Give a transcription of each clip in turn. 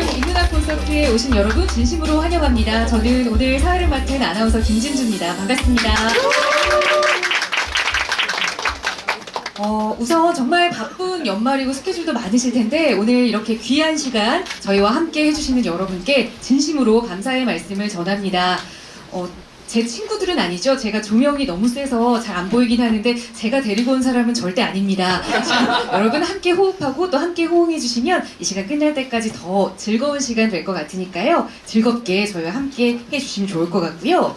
아우름 인문학 콘서트에 오신 여러분 진심으로 환영합니다. 저는 오늘 사회를 맡은 아나운서 김진주입니다. 반갑습니다. 우선 정말 바쁜 연말이고 스케줄도 많으실 텐데 오늘 이렇게 귀한 시간 저희와 함께 해주시는 여러분께 진심으로 감사의 말씀을 전합니다. 제 친구들은 아니죠. 제가 조명이 너무 세서 잘 안 보이긴 하는데 제가 데리고 온 사람은 절대 아닙니다. 여러분 함께 호흡하고 또 함께 호응해 주시면 이 시간 끝날 때까지 더 즐거운 시간 될 것 같으니까요. 즐겁게 저희와 함께 해주시면 좋을 것 같고요.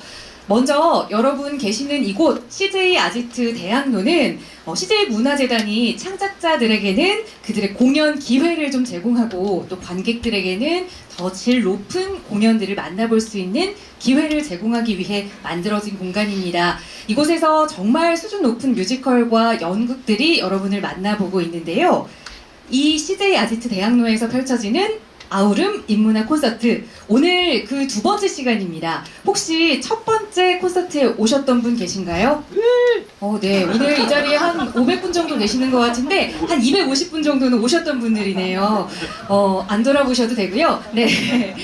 먼저 여러분 계시는 이곳 CJ 아지트 대학로는 CJ 문화재단이 창작자들에게는 그들의 공연 기회를 좀 제공하고 또 관객들에게는 더 질 높은 공연들을 만나볼 수 있는 기회를 제공하기 위해 만들어진 공간입니다. 이곳에서 정말 수준 높은 뮤지컬과 연극들이 여러분을 만나보고 있는데요. 이 CJ 아지트 대학로에서 펼쳐지는 아우름 인문학 콘서트, 오늘 그 두 번째 시간입니다. 혹시 첫 번째 콘서트에 오셨던 분 계신가요? 네. 오늘 이 자리에 한 500분 정도 계시는 것 같은데 한 250분 정도는 오셨던 분들이네요. 안 돌아보셔도 되고요. 네.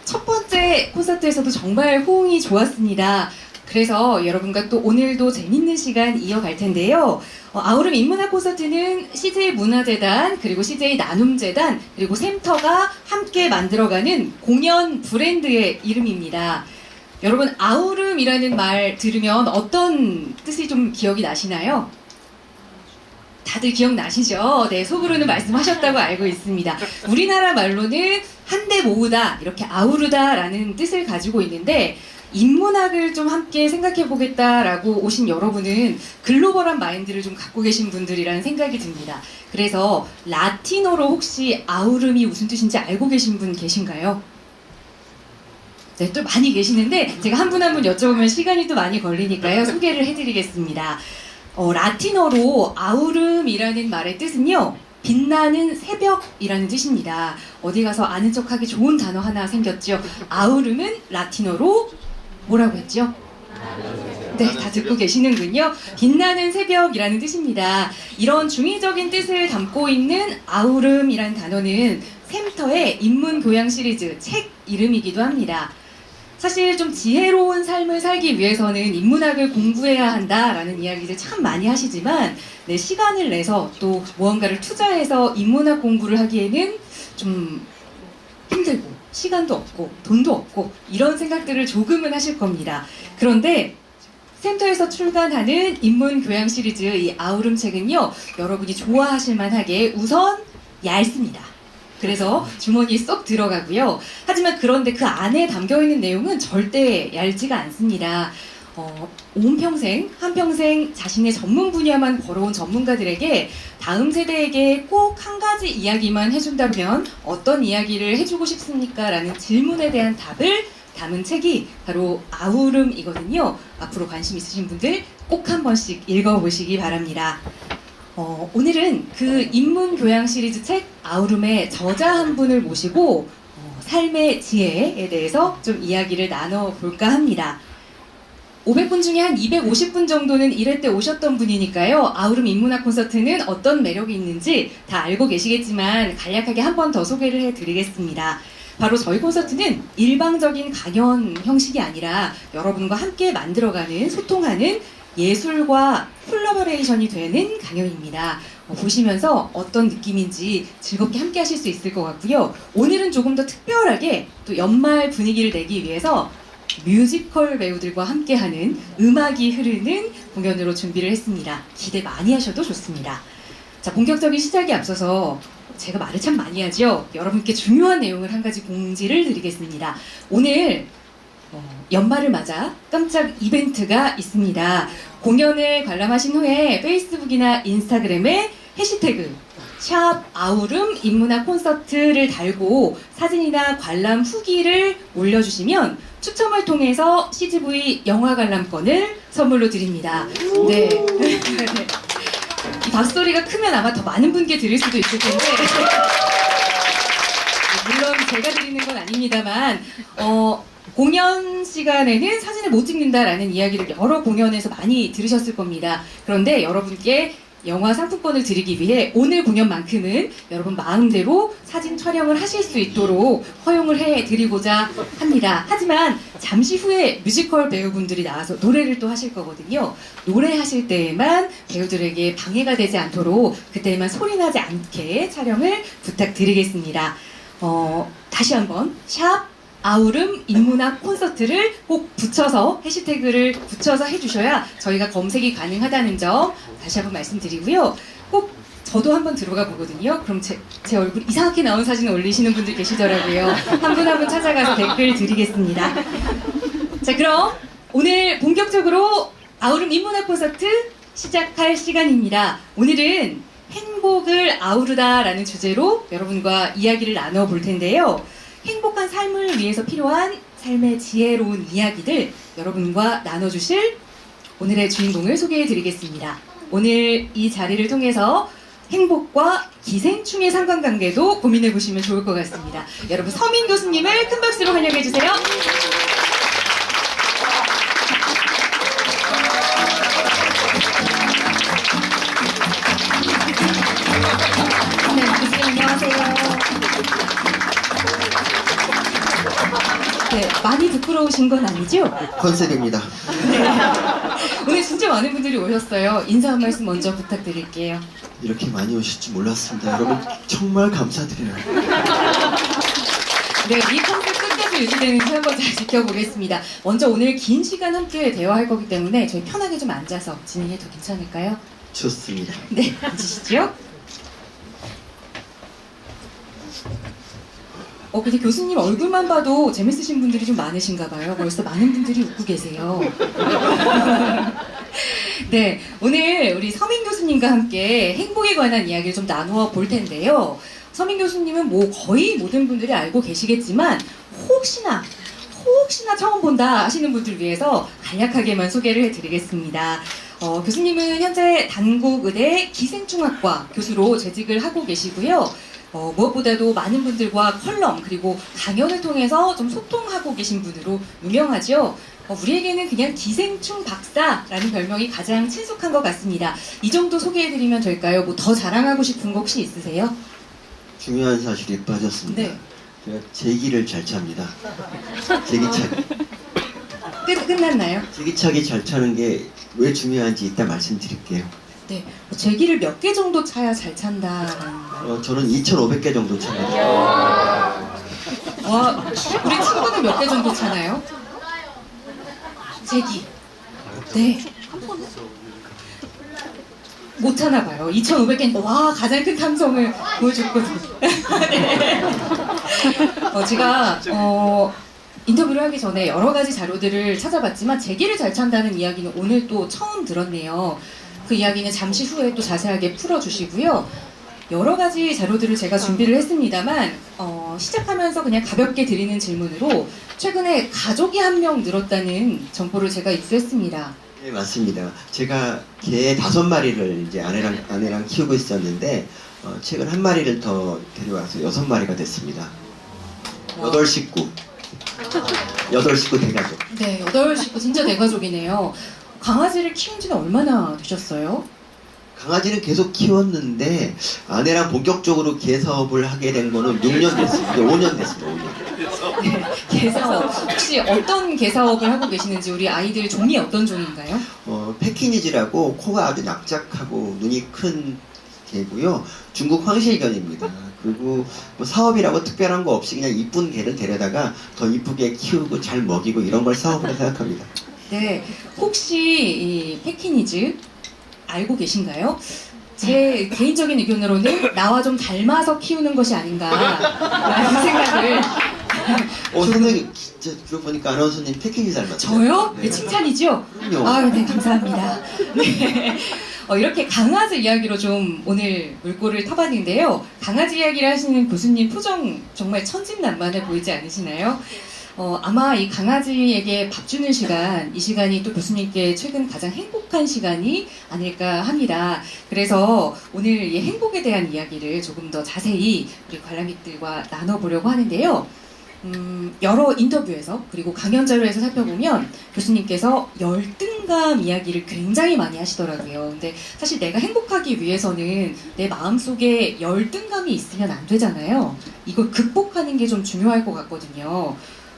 첫 번째 콘서트에서도 정말 호응이 좋았습니다. 그래서 여러분과 또 오늘도 재밌는 시간 이어갈 텐데요. 아우름 인문학 콘서트는 CJ 문화재단 그리고 CJ 나눔재단 그리고 샘터가 함께 만들어가는 공연 브랜드의 이름입니다. 여러분 아우름이라는 말 들으면 어떤 뜻이 좀 기억이 나시나요? 다들 기억나시죠? 네, 속으로는 말씀하셨다고 알고 있습니다. 우리나라 말로는 한데 모으다, 이렇게 아우르다라는 뜻을 가지고 있는데 인문학을 좀 함께 생각해 보겠다라고 오신 여러분은 글로벌한 마인드를 좀 갖고 계신 분들이라는 생각이 듭니다. 그래서 라틴어로 혹시 아우름이 무슨 뜻인지 알고 계신 분 계신가요? 네, 또 많이 계시는데 제가 한 분 한 분 여쭤보면 시간이 또 많이 걸리니까요. 소개를 해드리겠습니다. 라틴어로 아우름이라는 말의 뜻은요. 빛나는 새벽이라는 뜻입니다. 어디 가서 아는 척하기 좋은 단어 하나 생겼죠. 아우름은 라틴어로 뭐라고 했죠? 네, 다 듣고 계시는군요. 빛나는 새벽이라는 뜻입니다. 이런 중의적인 뜻을 담고 있는 아우름이라는 단어는 샘터의 인문교양 시리즈 책 이름이기도 합니다. 사실 좀 지혜로운 삶을 살기 위해서는 인문학을 공부해야 한다라는 이야기를 참 많이 하시지만 네, 시간을 내서 또 무언가를 투자해서 인문학 공부를 하기에는 좀 힘들고 시간도 없고 돈도 없고 이런 생각들을 조금은 하실 겁니다. 그런데 샘터에서 출간하는 인문교양 시리즈 이 아우름 책은요, 여러분이 좋아하실 만하게 우선 얇습니다. 그래서 주머니에 쏙 들어가고요. 하지만 그런데 그 안에 담겨있는 내용은 절대 얇지가 않습니다. 온 평생, 한평생 자신의 전문 분야만 걸어온 전문가들에게 다음 세대에게 꼭 한 가지 이야기만 해준다면 어떤 이야기를 해주고 싶습니까? 라는 질문에 대한 답을 담은 책이 바로 아우름이거든요. 앞으로 관심 있으신 분들 꼭 한 번씩 읽어보시기 바랍니다. 오늘은 그 인문교양 시리즈 책 아우름의 저자 한 분을 모시고 삶의 지혜에 대해서 좀 이야기를 나눠볼까 합니다. 500분 중에 한 250분 정도는 이럴 때 오셨던 분이니까요. 아우름 인문학 콘서트는 어떤 매력이 있는지 다 알고 계시겠지만 간략하게 한 번 더 소개를 해드리겠습니다. 바로 저희 콘서트는 일방적인 강연 형식이 아니라 여러분과 함께 만들어가는, 소통하는 예술과 콜라보레이션이 되는 강연입니다. 보시면서 어떤 느낌인지 즐겁게 함께 하실 수 있을 것 같고요. 오늘은 조금 더 특별하게 또 연말 분위기를 내기 위해서 뮤지컬 배우들과 함께하는 음악이 흐르는 공연으로 준비를 했습니다. 기대 많이 하셔도 좋습니다. 자, 본격적인 시작에 앞서서 제가 말을 참 많이 하죠. 여러분께 중요한 내용을 한 가지 공지를 드리겠습니다. 오늘 연말을 맞아 깜짝 이벤트가 있습니다. 공연을 관람하신 후에 페이스북이나 인스타그램에 해시태그 샵 아우름 인문학 콘서트를 달고 사진이나 관람 후기를 올려주시면 추첨을 통해서 CGV 영화 관람권을 선물로 드립니다. 네. 이 박수소리가 크면 아마 더 많은 분께 드릴 수도 있을 텐데 물론 제가 드리는 건 아닙니다만 공연 시간에는 사진을 못 찍는다라는 이야기를 여러 공연에서 많이 들으셨을 겁니다. 그런데 여러분께 영화 상품권을 드리기 위해 오늘 공연만큼은 여러분 마음대로 사진 촬영을 하실 수 있도록 허용을 해드리고자 합니다. 하지만 잠시 후에 뮤지컬 배우분들이 나와서 노래를 또 하실 거거든요. 노래하실 때에만 배우들에게 방해가 되지 않도록 그때만 소리 나지 않게 촬영을 부탁드리겠습니다. 다시 한번 샵 아우름 인문학 콘서트를 꼭 붙여서 해시태그를 붙여서 해주셔야 저희가 검색이 가능하다는 점 다시 한번 말씀드리고요. 꼭 저도 한번 들어가 보거든요. 그럼 제 얼굴 이상하게 나온 사진 올리시는 분들 계시더라고요. 한 분 한 분 찾아가서 댓글 드리겠습니다. 자, 그럼 오늘 본격적으로 아우름 인문학 콘서트 시작할 시간입니다. 오늘은 행복을 아우르다라는 주제로 여러분과 이야기를 나눠볼 텐데요. 행복한 삶을 위해서 필요한 삶의 지혜로운 이야기들 여러분과 나눠주실 오늘의 주인공을 소개해드리겠습니다. 오늘 이 자리를 통해서 행복과 기생충의 상관관계도 고민해보시면 좋을 것 같습니다. 여러분, 서민 교수님을 큰 박수로 환영해주세요. 네, 교수님 안녕하세요. 네, 많이 부끄러우신 건 아니죠? 컨셉입니다. 네. 오늘 진짜 많은 분들이 오셨어요. 인사 한 말씀 먼저 부탁드릴게요. 이렇게 많이 오실 줄 몰랐습니다. 여러분 정말 감사드려요. 네, 이 컨셉 끝까지 유지되는지 한번 잘 지켜보겠습니다. 먼저 오늘 긴 시간 함께 대화할 거기 때문에 저희 편하게 좀 앉아서 진행해도 괜찮을까요? 좋습니다. 네, 앉으시죠. 근데 교수님 얼굴만 봐도 재밌으신 분들이 좀 많으신가 봐요. 벌써 많은 분들이 웃고 계세요. 네, 오늘 우리 서민 교수님과 함께 행복에 관한 이야기를 좀 나누어 볼 텐데요. 서민 교수님은 뭐 거의 모든 분들이 알고 계시겠지만 혹시나 처음 본다 하시는 분들 위해서 간략하게만 소개를 해드리겠습니다. 교수님은 현재 단국의대 기생충학과 교수로 재직을 하고 계시고요. 무엇보다도 많은 분들과 컬럼 그리고 강연을 통해서 좀 소통하고 계신 분으로 유명하죠. 우리에게는 그냥 기생충 박사라는 별명이 가장 친숙한 것 같습니다. 이 정도 소개해드리면 될까요? 뭐 더 자랑하고 싶은 거 혹시 있으세요? 중요한 사실이 빠졌습니다. 네. 제가 제기를 잘 찹니다. 제기차기. 끝났나요? 제기차기 잘 차는 게 왜 중요한지 이따 말씀드릴게요. 네. 제기를 몇 개 정도 차야 잘 찬다는 말. 저는 2,500개 정도 찹니다. 와, 우리 친구는 몇 개 정도 차나요? 제기. 네. 못 차나 봐요. 2,500개. 와, 가장 큰 감성을 보여줬거든요. 네. 제가 인터뷰를 하기 전에 여러 가지 자료들을 찾아봤지만 제기를 잘 찬다는 이야기는 오늘 또 처음 들었네요. 그 이야기는 잠시 후에 또 자세하게 풀어주시고요. 여러 가지 자료들을 제가 준비를 했습니다만 시작하면서 그냥 가볍게 드리는 질문으로 최근에 가족이 한 명 늘었다는 정보를 제가 입수했습니다. 네, 맞습니다. 제가 개 5마리를 이제 아내랑 키우고 있었는데 최근 한 마리를 더 데려와서 6마리가 됐습니다. 8식구. 8식구 대가족. 네, 8식구 진짜 대가족이네요. 강아지를 키운 지는 얼마나 되셨어요? 강아지는 계속 키웠는데 아내랑 본격적으로 개 사업을 하게 된 거는 6년 됐습니다. 5년 됐습니다. 5년. 네, 개사업. 혹시 어떤 개사업을 하고 계시는지 우리 아이들 종이 어떤 종인가요? 패키니지라고 코가 아주 납작하고 눈이 큰 개고요. 중국 황실견입니다. 그리고 뭐 사업이라고 특별한 거 없이 그냥 이쁜 개를 데려다가 더 이쁘게 키우고 잘 먹이고 이런 걸 사업으로 생각합니다. 네, 혹시 이 패키니즈 알고 계신가요? 제 개인적인 의견으로는 나와 좀 닮아서 키우는 것이 아닌가라는 생각을. 선생님 진짜 들어보니까 아나운서님 패키니지 닮았어요. 저요? 네. 네, 칭찬이죠? 그럼요. 아, 네, 감사합니다. 네. 이렇게 강아지 이야기로 좀 오늘 물꼬를 타봤는데요. 강아지 이야기를 하시는 교수님 표정 정말 천진난만해 보이지 않으시나요? 아마 이 강아지에게 밥 주는 시간, 이 시간이 또 교수님께 최근 가장 행복한 시간이 아닐까 합니다. 그래서 오늘 이 행복에 대한 이야기를 조금 더 자세히 우리 관람객들과 나눠보려고 하는데요. 여러 인터뷰에서 그리고 강연 자료에서 살펴보면 교수님께서 열등감 이야기를 굉장히 많이 하시더라고요. 근데 사실 내가 행복하기 위해서는 내 마음속에 열등감이 있으면 안 되잖아요. 이걸 극복하는 게 좀 중요할 것 같거든요.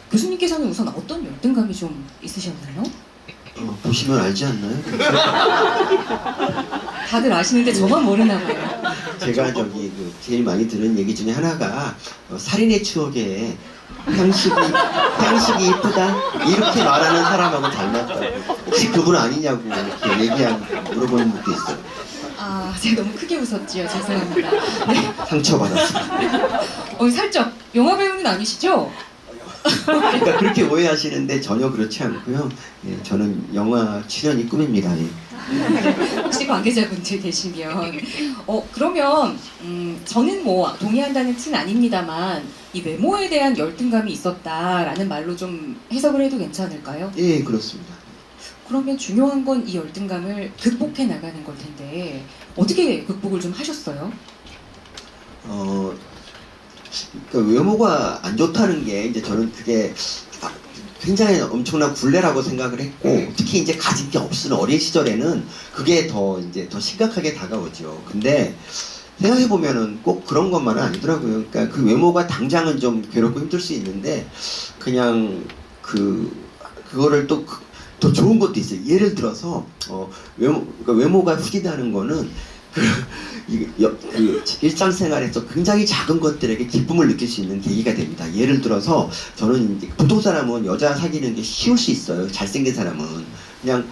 교수님께서는 우선 어떤 열등감이 좀 있으셨나요? 보시면 알지 않나요? 다들 아시는데 저만 모르나 봐요. 제가 제일 많이 들은 얘기 중에 하나가 살인의 추억에 향식이 이쁘다 이렇게 말하는 사람하고 닮았다고. 혹시 그분 아니냐고 이렇게 물어보는 분도 있어요. 아, 제가 너무 크게 웃었지요. 죄송합니다. 네. 상처받았습니다. 살짝 영화 배우는 아니시죠? 그러니까 그렇게 오해하시는데 전혀 그렇지 않고요. 예, 저는 영화 출연이 꿈입니다. 예. 혹시 관계자분들 계시면 그러면 저는 뭐 동의한다는 뜻은 아닙니다만 이 외모에 대한 열등감이 있었다라는 말로 좀 해석을 해도 괜찮을까요? 예, 그렇습니다. 그러면 중요한 건 이 열등감을 극복해 나가는 걸 텐데 어떻게 극복을 좀 하셨어요? 그러니까 외모가 안 좋다는 게 이제 저는 그게 굉장히 엄청난 굴레라고 생각을 했고, 특히 이제 가진 게 없는 어린 시절에는 그게 더 심각하게 다가오죠. 근데 생각해 보면은 꼭 그런 것만은 아니더라고요. 그러니까 그 외모가 당장은 좀 괴롭고 힘들 수 있는데 그냥 그거를 또 더 좋은 것도 있어요. 예를 들어서 그러니까 외모가 후지다는 거는 일상생활에서 굉장히 작은 것들에게 기쁨을 느낄 수 있는 계기가 됩니다. 예를 들어서 저는 이제 보통 사람은 여자 사귀는 게 쉬울 수 있어요. 잘생긴 사람은 그냥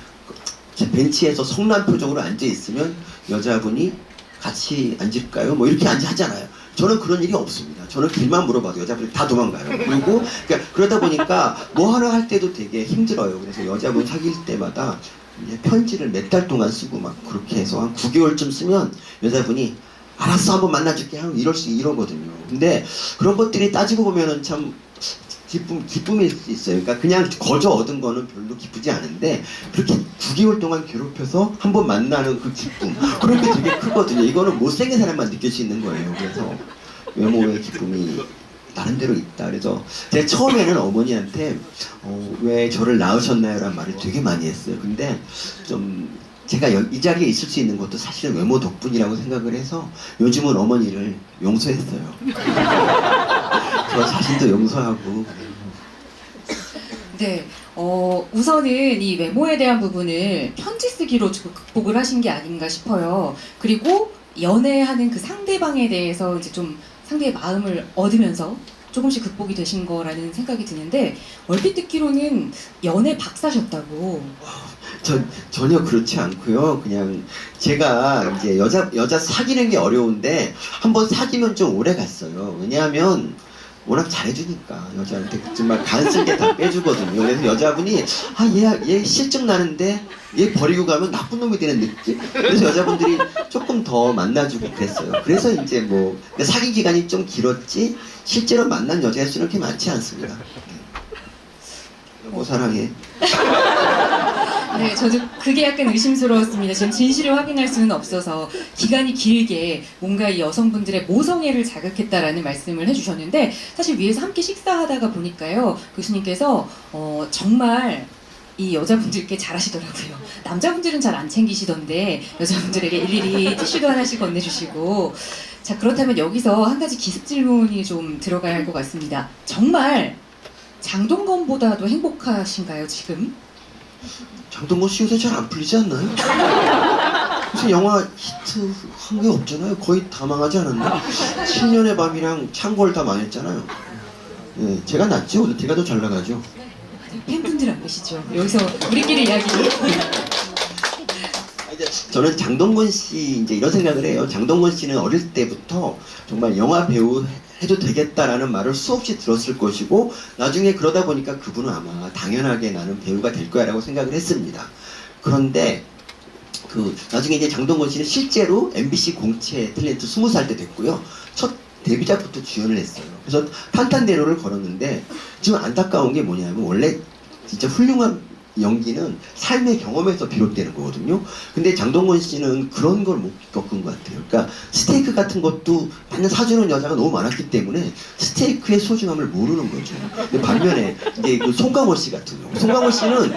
벤치에서 성난 표정으로 앉아 있으면 여자분이 같이 앉을까요? 뭐 이렇게 하잖아요. 저는 그런 일이 없습니다. 저는 길만 물어봐도 여자분이 다 도망가요. 그리고 그러다 보니까 뭐 하나 할 때도 되게 힘들어요. 그래서 여자분 사귈 때마다 편지를 몇 달 동안 쓰고 막 그렇게 해서 한 9개월쯤 쓰면 여자분이 알았어 한번 만나줄게 하고 이러거든요. 근데 그런 것들이 따지고 보면은 참 기쁨일 수 있어요. 그러니까 그냥 거저 얻은 거는 별로 기쁘지 않은데 그렇게 9개월 동안 괴롭혀서 한번 만나는 그 기쁨 그런 게 되게 크거든요. 이거는 못생긴 사람만 느낄 수 있는 거예요. 그래서 외모의 기쁨이 나름대로 있다. 그래서 제가 처음에는 어머니한테 왜 저를 낳으셨나요? 라는 말을 되게 많이 했어요. 근데 좀 제가 이 자리에 있을 수 있는 것도 사실은 외모 덕분이라고 생각을 해서 요즘은 어머니를 용서했어요. 저 자신도 용서하고. 네, 우선은 이 외모에 대한 부분을 편지 쓰기로 극복을 하신 게 아닌가 싶어요. 그리고 연애하는 그 상대방에 대해서 이제 좀 상대의 마음을 얻으면서 조금씩 극복이 되신 거라는 생각이 드는데 얼핏 듣기로는 연애 박사셨다고. 전혀 그렇지 않고요. 그냥 제가 이제 여자 사귀는 게 어려운데 한번 사귀면 좀 오래 갔어요. 왜냐하면 워낙 잘해주니까 여자한테 정말 간쓸게 다 빼주거든요. 그래서 여자분이 얘 실증 나는데 얘 버리고 가면 나쁜 놈이 되는 느낌? 그래서 여자분들이 조금 더 만나주고 그랬어요. 그래서 이제 뭐 사귄 기간이 좀 길었지 실제로 만난 여자의 수는 그렇게 많지 않습니다. 여보 사랑해. 네, 저도 그게 약간 의심스러웠습니다. 지금 진실을 확인할 수는 없어서 기간이 길게 뭔가 이 여성분들의 모성애를 자극했다라는 말씀을 해주셨는데 사실 위에서 함께 식사하다가 보니까요 교수님께서 정말 이 여자분들께 잘하시더라고요. 남자분들은 잘 안 챙기시던데 여자분들에게 일일이 티슈도 하나씩 건네주시고. 자, 그렇다면 여기서 한 가지 기습 질문이 좀 들어가야 할 것 같습니다. 정말 장동건보다도 행복하신가요 지금? 장동건 씨 요새 잘 안 풀리지 않나요? 무슨 영화 히트 한 게 없잖아요. 거의 다 망하지 않았나? 7년의 밤이랑 창궐 다 망했잖아요. 예, 제가 낫죠. 제가 더 잘 나가죠. 팬분들 안 계시죠? 여기서 우리끼리 이야기. 저는 장동건 씨 이제 이런 생각을 해요. 장동건 씨는 어릴 때부터 정말 영화 배우 해도 되겠다라는 말을 수없이 들었을 것이고 나중에 그러다 보니까 그분은 아마 당연하게 나는 배우가 될 거야라고 생각을 했습니다. 그런데 나중에 이제 장동건 씨는 실제로 MBC 공채 탤런트 20살 때 됐고요. 첫 데뷔작부터 주연을 했어요. 그래서 탄탄대로를 걸었는데 지금 안타까운 게 뭐냐면 원래 진짜 훌륭한 연기는 삶의 경험에서 비롯되는 거거든요. 근데 장동건 씨는 그런 걸 못 겪은 것 같아요. 그러니까 스테이크 같은 것도 맨날 사주는 여자가 너무 많았기 때문에 스테이크의 소중함을 모르는 거죠. 근데 반면에 이제 그 송강호 씨 같은 경우, 송강호 씨는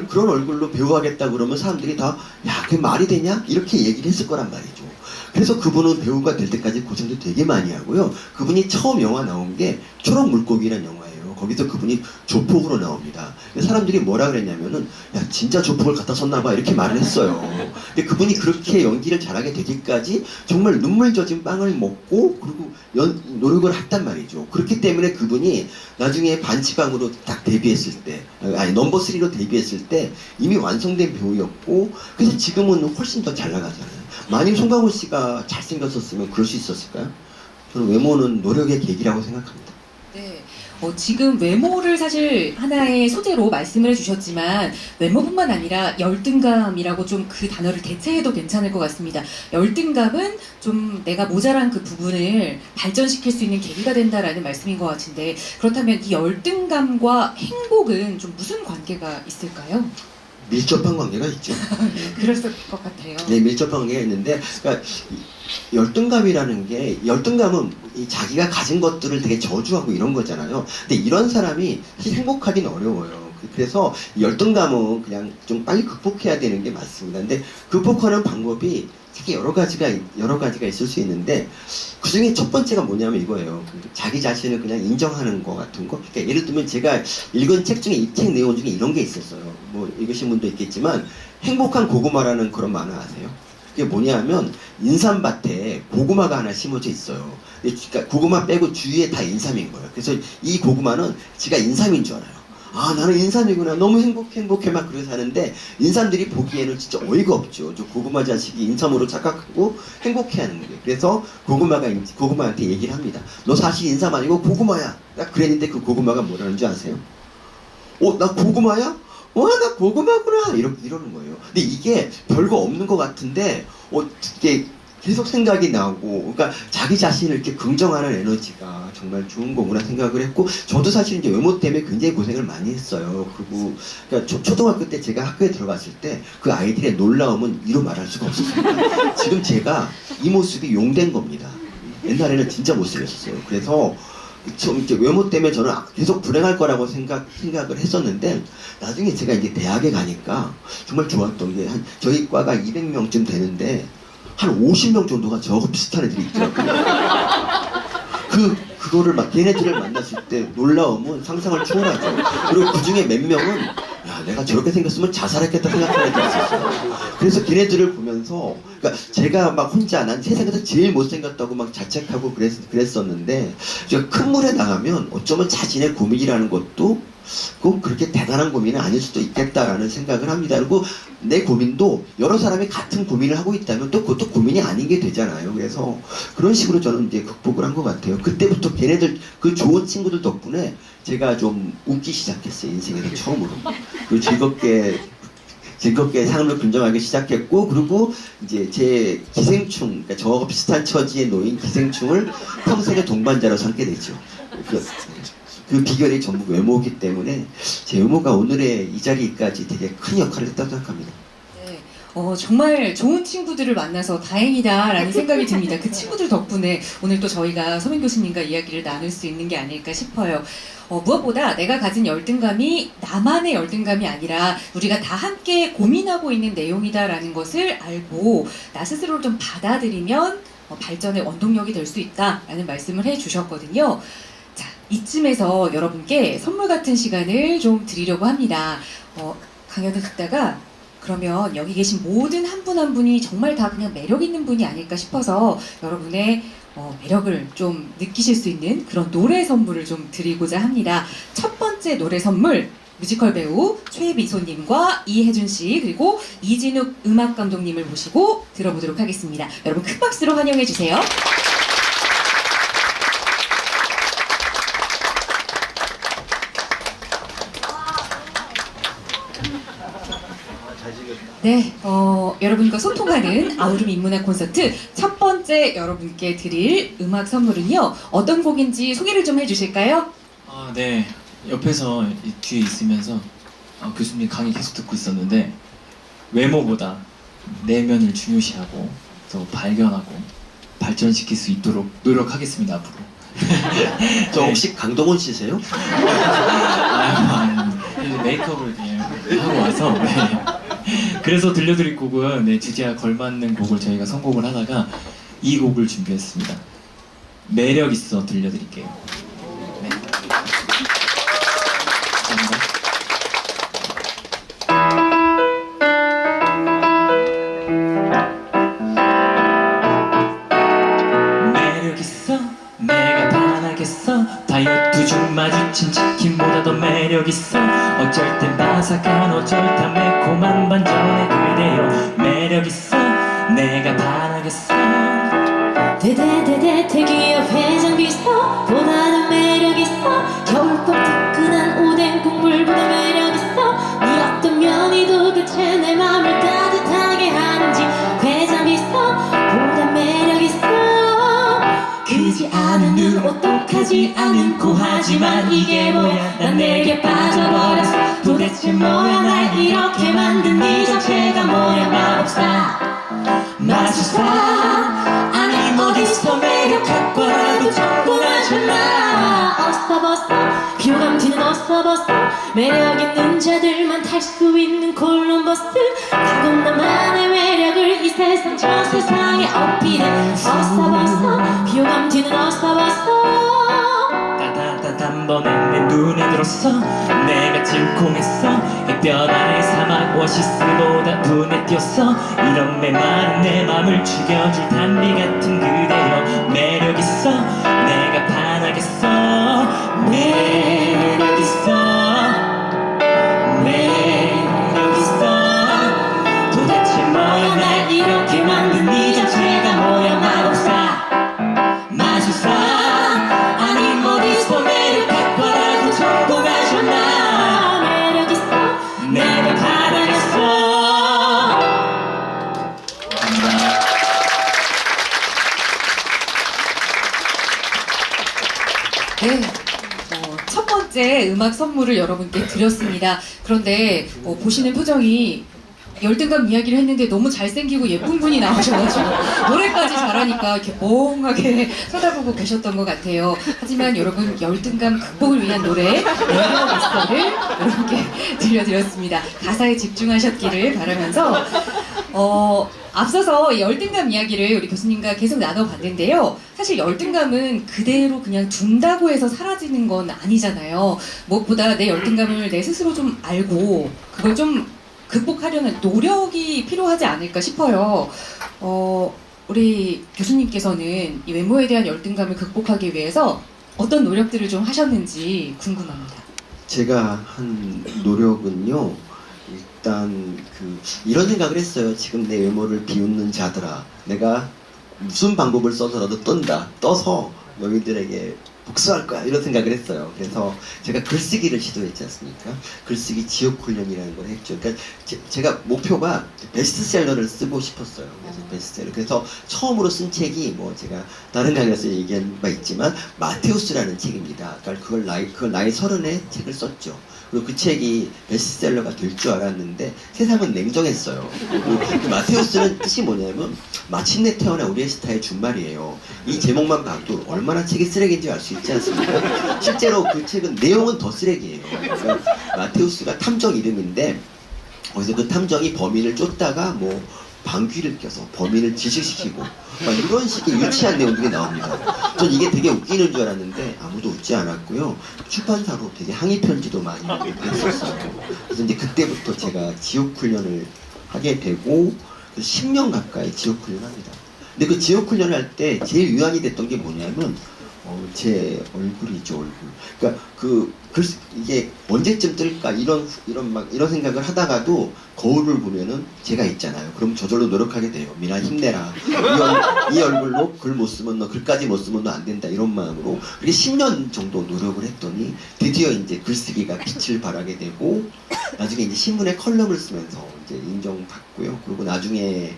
그런 얼굴로 배우하겠다 그러면 사람들이 다 야, 그게 말이 되냐? 이렇게 얘기를 했을 거란 말이죠. 그래서 그분은 배우가 될 때까지 고생도 되게 많이 하고요. 그분이 처음 영화 나온 게 초록 물고기라는 영화예요. 거기서 그분이 조폭으로 나옵니다. 사람들이 뭐라 그랬냐면은 야 진짜 조폭을 갖다 썼나봐 이렇게 말을 했어요. 근데 그분이 그렇게 연기를 잘하게 되기까지 정말 눈물 젖은 빵을 먹고 그리고 노력을 했단 말이죠. 그렇기 때문에 그분이 나중에 반치방으로 딱 데뷔했을 때 아니 넘버3로 데뷔했을 때 이미 완성된 배우였고 그래서 지금은 훨씬 더 잘 나가잖아요. 만약 송강호 씨가 잘생겼었으면 그럴 수 있었을까요? 저는 외모는 노력의 계기라고 생각합니다. 네. 지금 외모를 사실 하나의 소재로 말씀을 해주셨지만 외모뿐만 아니라 열등감이라고 좀 그 단어를 대체해도 괜찮을 것 같습니다. 열등감은 좀 내가 모자란 그 부분을 발전시킬 수 있는 계기가 된다라는 말씀인 것 같은데 그렇다면 이 열등감과 행복은 좀 무슨 관계가 있을까요? 밀접한 관계가 있죠. 그럴 것 같아요. 네, 밀접한 관계가 있는데, 그러니까 열등감이라는 게 열등감은 자기가 가진 것들을 되게 저주하고 이런 거잖아요. 근데 이런 사람이 사실 행복하긴 어려워요. 그래서 열등감은 그냥 좀 빨리 극복해야 되는 게 맞습니다. 근데 극복하는 방법이 되게 여러 가지가 있을 수 있는데 그 중에 첫 번째가 뭐냐면 이거예요. 자기 자신을 그냥 인정하는 거 같은 거. 그러니까 예를 들면 제가 읽은 책 중에 이 책 내용 중에 이런 게 있었어요. 뭐 읽으신 분도 있겠지만 행복한 고구마라는 그런 만화 아세요? 그게 뭐냐면 인삼밭에 고구마가 하나 심어져 있어요. 그러니까 고구마 빼고 주위에 다 인삼인 거예요. 그래서 이 고구마는 지가 인삼인 줄 알아요. 아 나는 인삼이구나 너무 행복해 막 그러고 사는데 인삼들이 보기에는 진짜 어이가 없죠. 저 고구마 자식이 인삼으로 착각하고 행복해하는 거예요. 그래서 고구마한테 얘기를 합니다. 너 사실 인삼 아니고 고구마야. 딱 그랬는데 그 고구마가 뭐라는 줄 아세요? 나 고구마야? 나 고구마구나 이러는 거예요. 근데 이게 별거 없는 것 같은데 이게 계속 생각이 나고, 그러니까 자기 자신을 이렇게 긍정하는 에너지가 정말 좋은 거구나 생각을 했고, 저도 사실 이제 외모 때문에 굉장히 고생을 많이 했어요. 그리고, 그러니까 초등학교 때 제가 학교에 들어갔을 때 그 아이들의 놀라움은 이루 말할 수가 없었어요. 지금 제가 이 모습이 용된 겁니다. 옛날에는 진짜 못생겼었어요. 그래서 좀 이렇게 외모 때문에 저는 계속 불행할 거라고 생각을 했었는데, 나중에 제가 이제 대학에 가니까 정말 좋았던 게 저희 과가 200명쯤 되는데, 한 50명 정도가 저하고 비슷한 애들이 있더라고요. 그거를 막 걔네들을 만났을 때 놀라움은 상상을 초월하죠. 그리고 그 중에 몇 명은 야 내가 저렇게 생겼으면 자살했겠다 생각하는 애들이 있었어요. 그래서 걔네들을 보면서 그러니까 제가 막 혼자 난 세상에서 제일 못생겼다고 막 자책하고 그랬었는데 제가 큰 물에 나가면 어쩌면 자신의 고민이라는 것도 꼭 그렇게 대단한 고민은 아닐 수도 있겠다라는 생각을 합니다. 그리고 내 고민도 여러 사람이 같은 고민을 하고 있다면 또 그것도 고민이 아닌 게 되잖아요. 그래서 그런 식으로 저는 이제 극복을 한 것 같아요. 그때부터 걔네들 그 좋은 친구들 덕분에 제가 좀 웃기 시작했어요. 인생에서 처음으로. 그리고 즐겁게 삶을 긍정하기 시작했고, 그리고 이제 제 기생충, 그러니까 저하고 비슷한 처지에 놓인 기생충을 평생의 동반자로 삼게 되죠. 그 비결이 전부 외모이기 때문에 제 외모가 오늘의 이 자리까지 되게 큰 역할을 했다고 생각합니다. 네, 정말 좋은 친구들을 만나서 다행이다라는 생각이 듭니다. 그 친구들 덕분에 오늘 또 저희가 서민 교수님과 이야기를 나눌 수 있는 게 아닐까 싶어요. 무엇보다 내가 가진 열등감이 나만의 열등감이 아니라 우리가 다 함께 고민하고 있는 내용이다라는 것을 알고 나 스스로를 좀 받아들이면 발전의 원동력이 될 수 있다라는 말씀을 해주셨거든요. 자, 이쯤에서 여러분께 선물 같은 시간을 좀 드리려고 합니다. 강연을 듣다가 그러면 여기 계신 모든 한 분 한 분이 정말 다 그냥 매력 있는 분이 아닐까 싶어서 여러분의 매력을 좀 느끼실 수 있는 그런 노래 선물을 좀 드리고자 합니다. 첫 번째 노래 선물, 뮤지컬 배우 최미소님과 이혜준씨 그리고 이진욱 음악감독님을 모시고 들어보도록 하겠습니다. 여러분 큰 박수로 환영해 주세요. 네, 여러분과 소통하는 아우름 인문학 콘서트 첫 번째 여러분께 드릴 음악 선물은요. 어떤 곡인지 소개를 좀 해주실까요? 네. 옆에서 뒤에 있으면서 교수님 강의 계속 듣고 있었는데 외모보다 내면을 중요시하고 또 발견하고 발전시킬 수 있도록 노력하겠습니다 앞으로. 저 혹시 강동원 씨세요? 이제 메이크업을 그냥 하고 와서 네. 그래서 들려드릴 곡은 네, 주제와 걸맞는 곡을 저희가 선곡을 하다가 이 곡을 준비했습니다. 매력 있어 들려드릴게요. 네. 감사합니다. 매력 있어 내가 반하겠어 다이어트 중 마주친 치킨보다 더 매력 있어 어쩔 땐 바삭한 어쩔 땐 매콤한 반전의 그대여 매력 있어 내가 반하겠어 대기업 회장 비서 보다는 매력 있어 겨울밤 뜨끈한 오뎅 국물보다 매력 있어 네 어떤 면이 도대체 내 맘을 따뜻하게 하는지 회장 비서 보다 매력 있어 크지 않은 눈 오똑하지 않고 하지만 이게 뭐야 난 내게 빠져버렸어 도대체 뭐야 날 이렇게 만든 네 자체가 뭐야 마법사 마술사 아님 어디서 매력 갖고 와도 성공하잖아 어서 벗어 비호감 튀는 어서 벗어 매력 있는 자들만 탈 수 있는 콜럼버스 가끔 나만의 매력을 이 세상 저 세상에 어필해 어서 벗어 비호감 튀는 어서 벗어 따다다단 번에 내 눈에 들었어 내가 질콩했어 햇볕 아래 사막 오아시스보다 눈에 띄었어 이런 메마른 내 맘을 죽여줄 단비 같은 그대여 매력 있어 내가 반하겠어 매력 있어 매력 있어 도대체 뭐야 날 이렇게 만든 네 자체가 뭐야 마법사 마술사 아님 어디서 매력 갖고 와도 성공하잖아 매력 있어 내가 반하겠어. 감사합니다. 네. 첫 번째 음악 선물을 여러분께 드렸습니다. 그런데 보시는 표정이 열등감 이야기를 했는데 너무 잘생기고 예쁜 분이 나오셔가지고 노래까지 잘하니까 이렇게 멍하게 쳐다보고 계셨던 것 같아요. 하지만 여러분 열등감 극복을 위한 노래 매력 있어를 여러분께 들려드렸습니다. 가사에 집중하셨기를 바라면서 앞서서 이 열등감 이야기를 우리 교수님과 계속 나눠봤는데요. 사실 열등감은 그대로 그냥 둔다고 해서 사라지는 건 아니잖아요. 무엇보다 내 열등감을 내 스스로 좀 알고 그걸 좀 극복하려는 노력이 필요하지 않을까 싶어요. 우리 교수님께서는 이 외모에 대한 열등감을 극복하기 위해서 어떤 노력들을 좀 하셨는지 궁금합니다. 제가 한 노력은요, 일단 이런 생각을 했어요. 지금 내 외모를 비웃는 자들아, 내가 무슨 방법을 써서라도 떠서 너희들에게 복수할 거야, 이런 생각을 했어요. 그래서 제가 글쓰기를 시도했지 않습니까? 글쓰기 지옥 훈련이라는 걸 했죠. 그러니까 제가 목표가 베스트셀러를 쓰고 싶었어요. 그래서 베스트셀러. 그래서 처음으로 쓴 책이 제가 다른 강의에서 얘기한 바 있지만 마테우스라는 책입니다. 그러니까 그걸 나이 30에 책을 썼죠. 그리고 그 책이 베스트셀러가 될 줄 알았는데 세상은 냉정했어요. 그리고 그 마테우스는 뜻이 뭐냐면 마침내 태어난 우리의 스타의 준말이에요. 이 제목만 봐도 얼마나 책이 쓰레기인지 알 수 있지 않습니까? 실제로 그 책은 내용은 더 쓰레기예요. 그러니까 마테우스가 탐정 이름인데 거기서 그 탐정이 범인을 쫓다가 방귀를 껴서 범인을 지식시키고 이런 식의 유치한 내용들이 나옵니다. 전 이게 되게 웃기는 줄 알았는데 아무도 웃지 않았고요. 출판사로 되게 항의 편지도 많이 했었어요. 그래서 이제 그때부터 제가 지옥 훈련을 하게 되고 10년 가까이 지옥 훈련을 합니다. 근데 그 지옥 훈련을 할 때 제일 유한이 됐던 게 뭐냐면 제 얼굴이죠, 얼굴. 그러니까 이게 언제쯤 뜰까 이런 생각을 하다가도 거울을 보면은 제가 있잖아요. 그럼 저절로 노력하게 돼요. 미나 힘내라. 이 얼굴로 글 못 쓰면 글까지 못 쓰면 너 안 된다, 이런 마음으로. 그렇게 10년 정도 노력을 했더니 드디어 이제 글쓰기가 빛을 발하게 되고 나중에 이제 신문에 컬럼을 쓰면서 이제 인정받고요. 그리고 나중에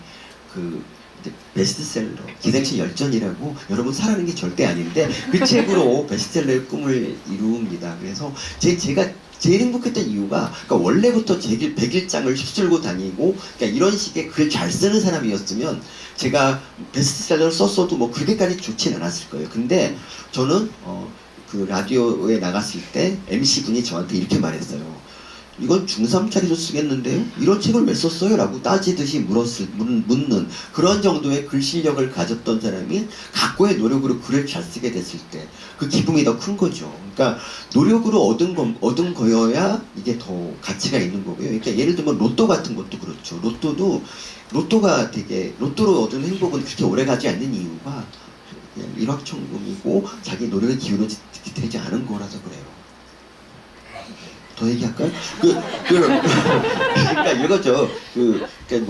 베스트셀러 기생충 열전이라고 여러분 사라는 게 절대 아닌데 그 책으로 베스트셀러의 꿈을 이룹니다. 그래서 제가 제일 행복했던 이유가 그러니까 원래부터 제길 100일장을 휩쓸고 다니고 그러니까 이런 식의 글 잘 쓰는 사람이었으면 제가 베스트셀러를 썼어도 뭐 그렇게까지 좋진 않았을 거예요. 근데 저는 그 라디오에 나갔을 때 MC분이 저한테 이렇게 말했어요. 이건 중3짜리도 쓰겠는데요? 이런 책을 왜 썼어요? 라고 따지듯이 묻는 그런 정도의 글 실력을 가졌던 사람이 각고의 노력으로 글을 잘 쓰게 됐을 때 그 기쁨이 더 큰 거죠. 그러니까 노력으로 얻은 거여야 이게 더 가치가 있는 거고요. 그러니까 예를 들면 로또 같은 것도 그렇죠. 로또가 되게 로또로 얻은 행복은 그렇게 오래 가지 않는 이유가 그냥 일확천금이고 자기 노력의 기울여 되지 않은 거라서 그래요. 더 얘기할까요? 그러니까 이거죠. 그러니까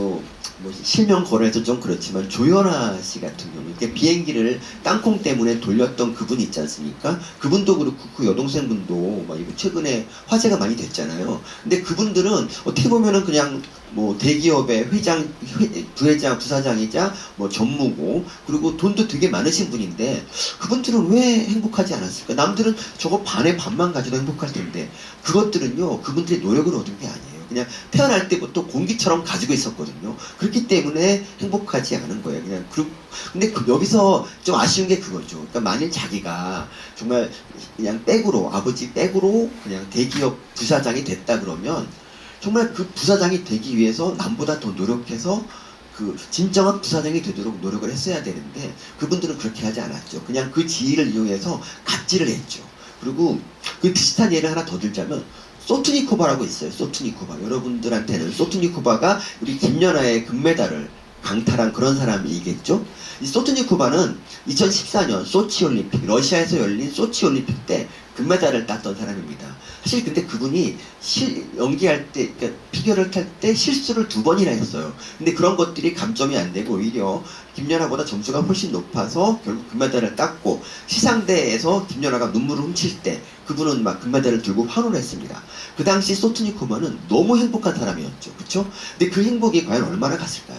뭐 실명 거론해서 좀 그렇지만 조연아 씨 같은 경우, 이렇게 비행기를 땅콩 때문에 돌렸던 그분 있지 않습니까? 그분도 그렇고 그 여동생분도 막 이거 최근에 화제가 많이 됐잖아요. 근데 그분들은 어떻게 보면은 그냥 뭐 대기업의 부회장, 부사장이자 뭐 전무고 그리고 돈도 되게 많으신 분인데 그분들은 왜 행복하지 않았을까? 남들은 저거 반에 반만 가지도 행복할 텐데 그것들은요 그분들의 노력을 얻은 게 아니에요. 그냥 태어날 때부터 공기처럼 가지고 있었거든요. 그렇기 때문에 행복하지 않은 거예요. 근데 여기서 좀 아쉬운 게 그거죠. 그러니까 만일 자기가 정말 그냥 아버지 백으로 그냥 대기업 부사장이 됐다 그러면 정말 그 부사장이 되기 위해서 남보다 더 노력해서 그 진정한 부사장이 되도록 노력을 했어야 되는데 그분들은 그렇게 하지 않았죠. 그냥 그 지위를 이용해서 갑질을 했죠. 그리고 그 비슷한 예를 하나 더 들자면 소트니코바라고 있어요. 소트니코바. 여러분들한테는 소트니코바가 우리 김연아의 금메달을 강탈한 그런 사람이겠죠. 이 소트니코바는 2014년 소치올림픽, 러시아에서 열린 소치올림픽 때 금메달을 땄던 사람입니다. 사실 근데 그분이 연기할 때, 그러니까 피겨를 탈 때 실수를 2번이나 했어요. 근데 그런 것들이 감점이 안 되고 오히려 김연아보다 점수가 훨씬 높아서 결국 금메달을 땄고 시상대에서 김연아가 눈물을 훔칠 때 그분은 막 금메달을 들고 환호를 했습니다. 그 당시 소트니코바는 너무 행복한 사람이었죠. 그쵸? 근데 그 행복이 과연 얼마나 갔을까요?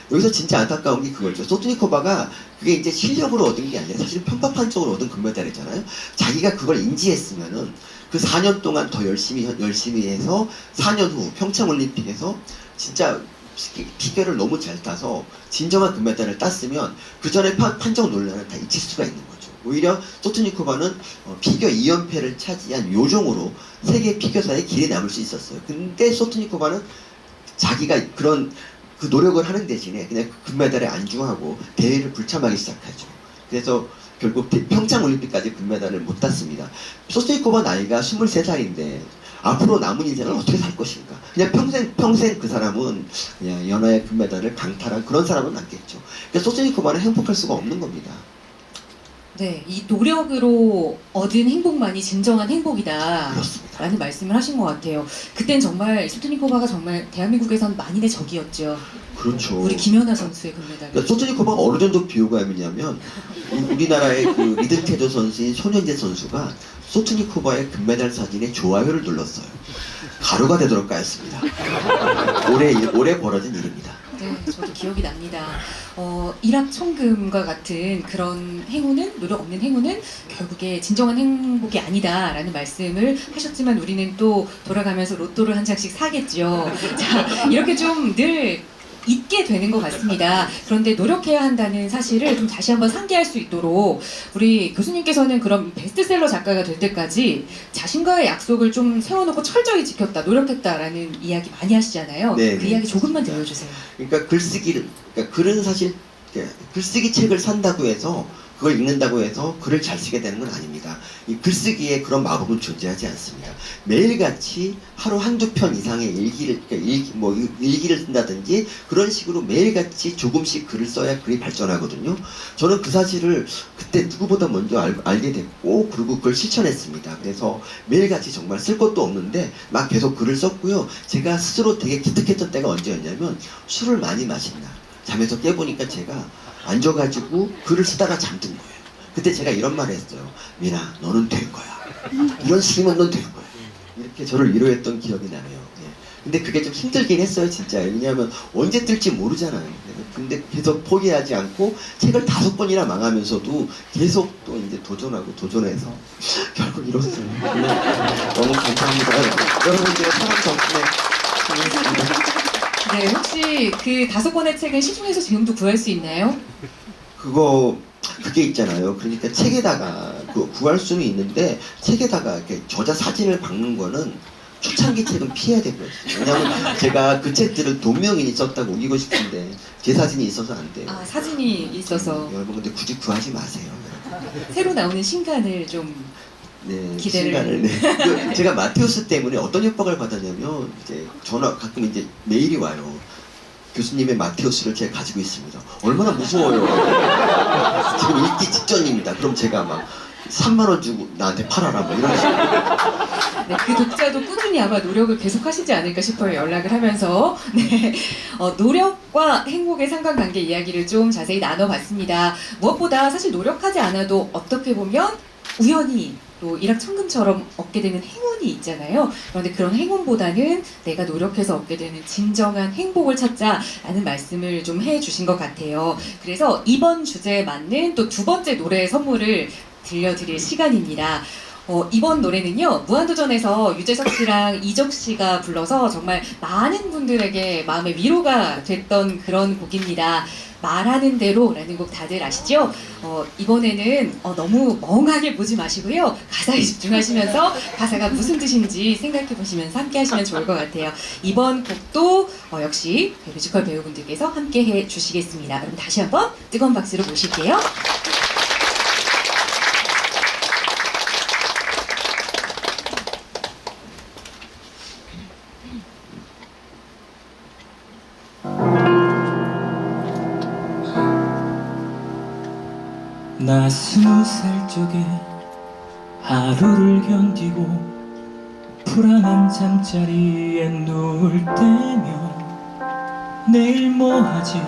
여기서 진짜 안타까운 게 그거죠. 소트니코바가 그게 이제 실력으로 얻은 게 아니라 사실 편파판 쪽으로 얻은 금메달이잖아요. 자기가 그걸 인지했으면은 그 4년 동안 더 열심히 해서 4년 후 평창올림픽에서 진짜 피겨를 너무 잘 타서 진정한 금메달을 땄으면 그 전에 판정 논란을 다 잊힐 수가 있는 거죠. 오히려 소트니코바는 피겨 2연패를 차지한 요정으로 세계 피겨사의 길에 남을 수 있었어요. 근데 소트니코바는 자기가 그런 그 노력을 하는 대신에 그냥 금메달에 안주하고 대회를 불참하기 시작하죠. 그래서 결국 평창올림픽까지 금메달을 못 땄습니다. 소트니코바 나이가 23살인데 앞으로 남은 인생을 어떻게 살 것인가. 그냥 평생 그 사람은 그냥 연하의 금메달을 강탈한 그런 사람은 남겠죠. 그러니까 소트니코바는 행복할 수가 없는 겁니다. 네, 이 노력으로 얻은 행복만이 진정한 행복이다. 그렇습니다. 라는 말씀을 하신 것 같아요. 그땐 정말 소트니코바가 정말 대한민국에선 만인의 적이었죠. 그렇죠. 우리 김연아 선수의 금메달. 그러니까 소트니코바가 어느 정도 비호감이냐면 우리나라의 그 리듬테더 선수인 손현재 선수가 소트니코바의 금메달 사진에 좋아요를 눌렀어요. 가루가 되도록 까였습니다. 올해 벌어진 일입니다. 네, 저도 기억이 납니다. 일확천금과 같은 그런 행운은, 노력 없는 행운은 결국에 진정한 행복이 아니다라는 말씀을 하셨지만 우리는 또 돌아가면서 로또를 한 장씩 사겠죠. 자, 이렇게 좀 늘 잊게 되는 것 같습니다. 그런데 노력해야 한다는 사실을 좀 다시 한번 상기할 수 있도록 우리 교수님께서는 그럼 베스트셀러 작가가 될 때까지 자신과의 약속을 좀 세워놓고 철저히 지켰다, 노력했다라는 이야기 많이 하시잖아요. 네, 그 네. 이야기 조금만 들려주세요. 그러니까 글은 사실 글쓰기 책을 산다고 해서 그걸 읽는다고 해서 글을 잘 쓰게 되는 건 아닙니다. 이 글쓰기에 그런 마법은 존재하지 않습니다. 매일같이 하루 한두 편 이상의 일기를 쓴다든지 그런 식으로 매일같이 조금씩 글을 써야 글이 발전하거든요. 저는 그 사실을 그때 누구보다 먼저 알게 됐고 그리고 그걸 실천했습니다. 그래서 매일같이 정말 쓸 것도 없는데 막 계속 글을 썼고요. 제가 스스로 되게 기특했던 때가 언제였냐면 술을 많이 마신 날. 잠에서 깨보니까 제가 앉아가지고 글을 쓰다가 잠든 거예요. 그때 제가 이런 말을 했어요. 미나, 너는 될 거야. 이런 식이면 넌 될 거야. 이렇게 저를 위로했던 기억이 나네요. 예. 근데 그게 좀 힘들긴 했어요, 진짜. 왜냐하면 언제 뜰지 모르잖아요. 근데 계속 포기하지 않고 책을 5번이나 망하면서도 계속 또 이제 도전하고 도전해서 결국 이뤘어요. 너무 감사합니다. 여러분들의 사랑 덕분에 지냈습니다. 네, 혹시 그 5권의 책은 시중에서 지금도 구할 수 있나요? 그게 있잖아요. 그러니까 책에다가 구할 수는 있는데 책에다가 이렇게 저자 사진을 박는 거는 초창기 책은 피해야 되고요. 왜냐하면 제가 그 책들을 동명이인이 썼다고 우기고 싶은데 제 사진이 있어서 안 돼요. 아, 사진이 있어서 여러분 근데 굳이 구하지 마세요. 새로 나오는 신간을 좀 네, 기대를. 시간을. 네. 제가 마테우스 때문에 어떤 협박을 받았냐면 이제 가끔 이제 메일이 와요. 교수님의 마테우스를 제가 가지고 있습니다. 얼마나 무서워요. 지금 읽기 직전입니다. 그럼 제가 막 3만 원 주고 나한테 팔아라 뭐 이런 식으로. 네, 그 독자도 꾸준히 아마 노력을 계속 하시지 않을까 싶어요. 연락을 하면서. 네, 노력과 행복의 상관관계 이야기를 좀 자세히 나눠봤습니다. 무엇보다 사실 노력하지 않아도 어떻게 보면 우연히 또 일확천금처럼 얻게 되는 행운이 있잖아요. 그런데 그런 행운보다는 내가 노력해서 얻게 되는 진정한 행복을 찾자라는 말씀을 좀 해주신 것 같아요. 그래서 이번 주제에 맞는 또 2번째 노래 선물을 들려드릴 시간입니다. 이번 노래는요, 무한도전에서 유재석 씨랑 이적 씨가 불러서 정말 많은 분들에게 마음의 위로가 됐던 그런 곡입니다. 말하는 대로라는 곡 다들 아시죠? 이번에는 너무 멍하게 보지 마시고요. 가사에 집중하시면서 가사가 무슨 뜻인지 생각해 보시면서 함께 하시면 좋을 것 같아요. 이번 곡도 역시 뮤지컬 배우분들께서 함께 해 주시겠습니다. 그럼 다시 한번 뜨거운 박수로 모실게요. 나 20살 적에 하루를 견디고 불안한 잠자리에 누울 때면 내일 뭐 하지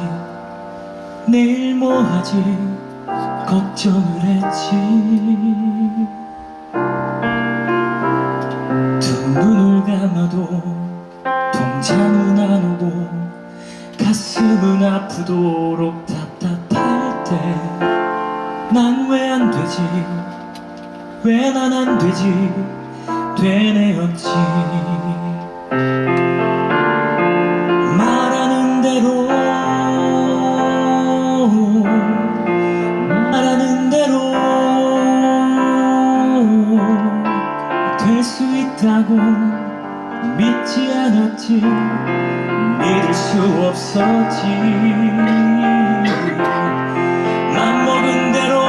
걱정을 했지. 두 눈을 감아도 통잠은 안 오고 가슴은 아프도록 답답할 때 난 왜 안 되지? 왜 난 안 되지? 되뇌었지. 말하는 대로 될 수 있다고 믿지 않았지. 믿을 수 없었지. 맘먹은 대로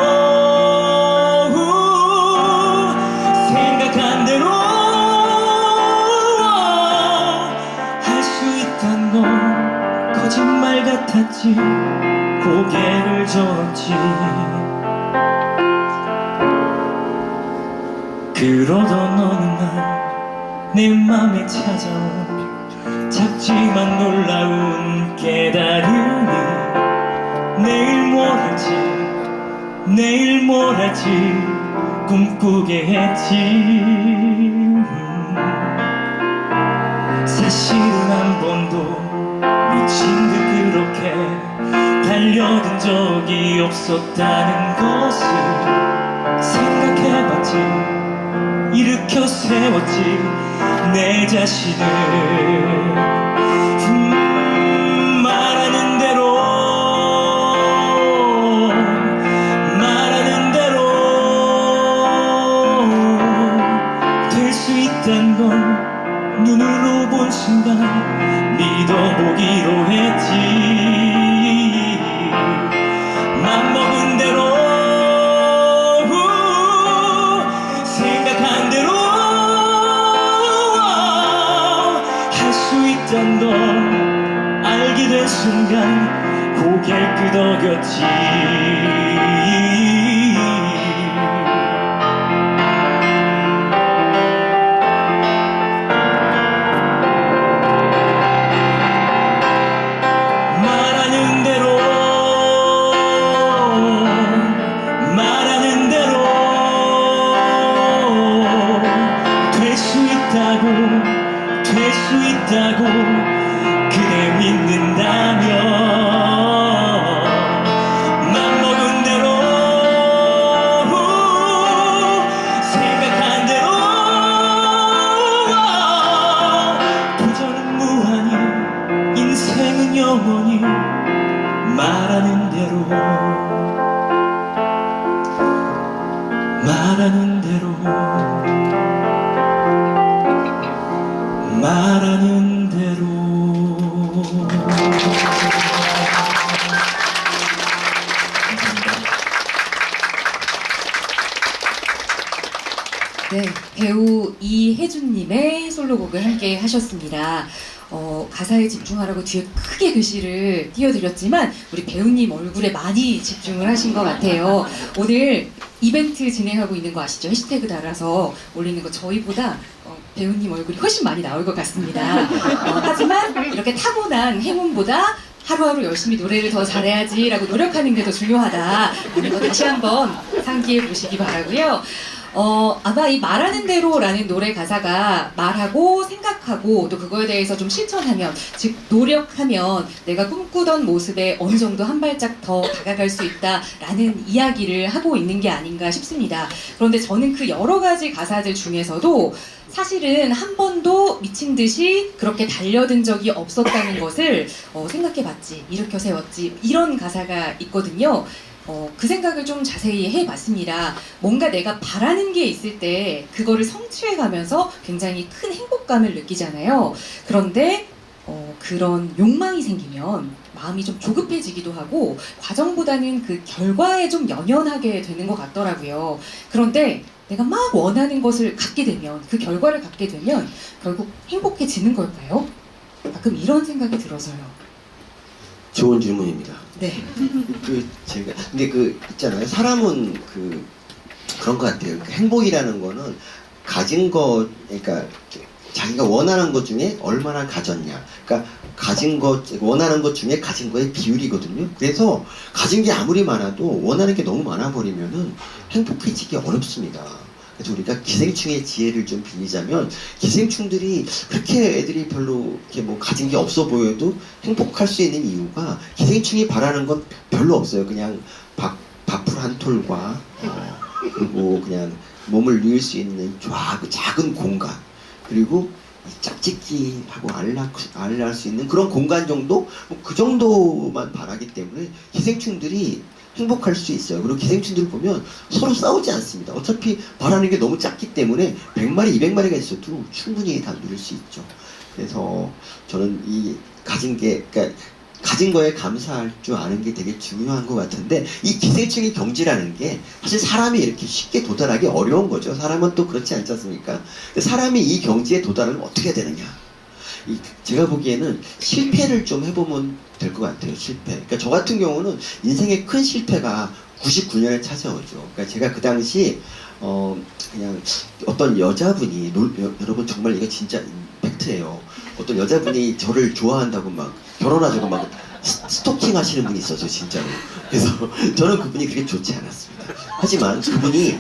생각한 대로 할 수 있단 건 거짓말 같았지. 고개를 젓지. 그러던 어느 날 내 맘에 찾아온 작지만 놀라운 깨달음이 내일 뭘 할지 꿈꾸게 했지. 사실은 한 번도 미친 듯 그렇게 달려든 적이 없었다는 것을 생각해봤지. 일으켜 세웠지 내 자신을. 말하는 대로 될 수 있단 건 눈으로 본 순간 믿어보기로 했지. 맘먹은 대로 생각한 대로 할 수 있단 걸 알게 된 순간 고개를 끄덕였지. 될 수 있다고 그대 믿는다면 가수 이혜준님의 솔로곡을 함께 하셨습니다. 가사에 집중하라고 뒤에 크게 글씨를 띄워드렸지만 우리 배우님 얼굴에 많이 집중을 하신 것 같아요. 오늘 이벤트 진행하고 있는 거 아시죠? 해시태그 달아서 올리는 거 저희보다 배우님 얼굴이 훨씬 많이 나올 것 같습니다. 하지만 이렇게 타고난 행운보다 하루하루 열심히 노래를 더 잘해야지라고 노력하는 게 더 중요하다라는 거 다시 한번 상기해 보시기 바라고요. 아마 이 말하는 대로라는 노래 가사가 말하고 생각하고 또 그거에 대해서 좀 실천하면, 즉 노력하면 내가 꿈꾸던 모습에 어느 정도 한 발짝 더 다가갈 수 있다라는 이야기를 하고 있는 게 아닌가 싶습니다. 그런데 저는 그 여러 가지 가사들 중에서도 사실은 한 번도 미친 듯이 그렇게 달려든 적이 없었다는 것을 생각해봤지, 일으켜 세웠지, 이런 가사가 있거든요. 그 생각을 좀 자세히 해봤습니다. 뭔가 내가 바라는 게 있을 때 그거를 성취해가면서 굉장히 큰 행복감을 느끼잖아요. 그런데 그런 욕망이 생기면 마음이 좀 조급해지기도 하고 과정보다는 그 결과에 좀 연연하게 되는 것 같더라고요. 그런데 내가 막 원하는 것을 갖게 되면, 그 결과를 갖게 되면 결국 행복해지는 걸까요? 가끔 이런 생각이 들어서요. 좋은 질문입니다. 네. 근데 있잖아요. 사람은 그런 것 같아요. 행복이라는 거는 가진 거, 그러니까 자기가 원하는 것 중에 얼마나 가졌냐. 그러니까 원하는 것 중에 가진 거의 비율이거든요. 그래서 가진 게 아무리 많아도 원하는 게 너무 많아 버리면은 행복해지기 어렵습니다. 그래서 우리가 기생충의 지혜를 좀 빌리자면, 기생충들이 그렇게 애들이 별로 이렇게 뭐 가진 게 없어 보여도 행복할 수 있는 이유가, 기생충이 바라는 건 별로 없어요. 그냥 밥풀 한 톨과 그리고 그냥 몸을 누일 수 있는 작은 공간, 그리고 짝짓기하고 알랄 수 있는 그런 공간 정도? 그 정도만 바라기 때문에 기생충들이 행복할 수 있어요. 그리고 기생충들을 보면 서로 싸우지 않습니다. 어차피 바라는 게 너무 작기 때문에 100마리, 200마리가 있어도 충분히 다 누릴 수 있죠. 그래서 저는 이 가진 거에 감사할 줄 아는 게 되게 중요한 것 같은데, 이 기생충의 경지라는 게 사실 사람이 이렇게 쉽게 도달하기 어려운 거죠. 사람은 또 그렇지 않지 않습니까? 사람이 이 경지에 도달하면 어떻게 해야 되느냐? 제가 보기에는 실패를 좀 해보면 될 것 같아요. 실패. 그러니까 저 같은 경우는 인생의 큰 실패가 99년에 찾아오죠. 그러니까 제가 그 당시 그냥 어떤 여자분이 여러분 정말 이거 진짜 팩트예요. 어떤 여자분이 저를 좋아한다고 막 결혼하자고 막 스토킹 하시는 분이 있었어요, 진짜로. 그래서 저는 그분이 그렇게 좋지 않았습니다. 하지만 그분이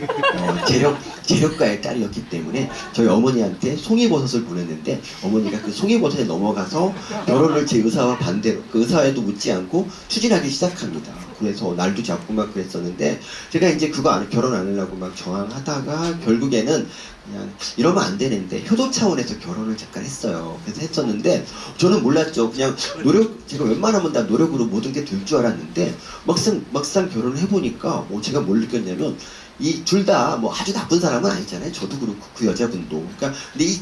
재력가의 딸이었기 때문에 저희 어머니한테 송이버섯을 보냈는데, 어머니가 그 송이버섯에 넘어가서 결혼을 제 의사와 반대로, 그 의사에도 묻지 않고 추진하기 시작합니다. 그래서 날도 잡고 막 그랬었는데, 제가 이제 결혼 안 하려고 막 저항하다가 결국에는 그냥 이러면 안 되는데 효도 차원에서 결혼을 잠깐 했어요. 그래서 했었는데 저는 몰랐죠. 그냥 제가 웬만하면 다 노력으로 모든 게 될 줄 알았는데, 막상 결혼을 해보니까 제가 뭘 느꼈냐면, 이 둘 다 뭐 아주 나쁜 사람은 아니잖아요. 저도 그렇고 그 여자분도. 그러니까 근데 이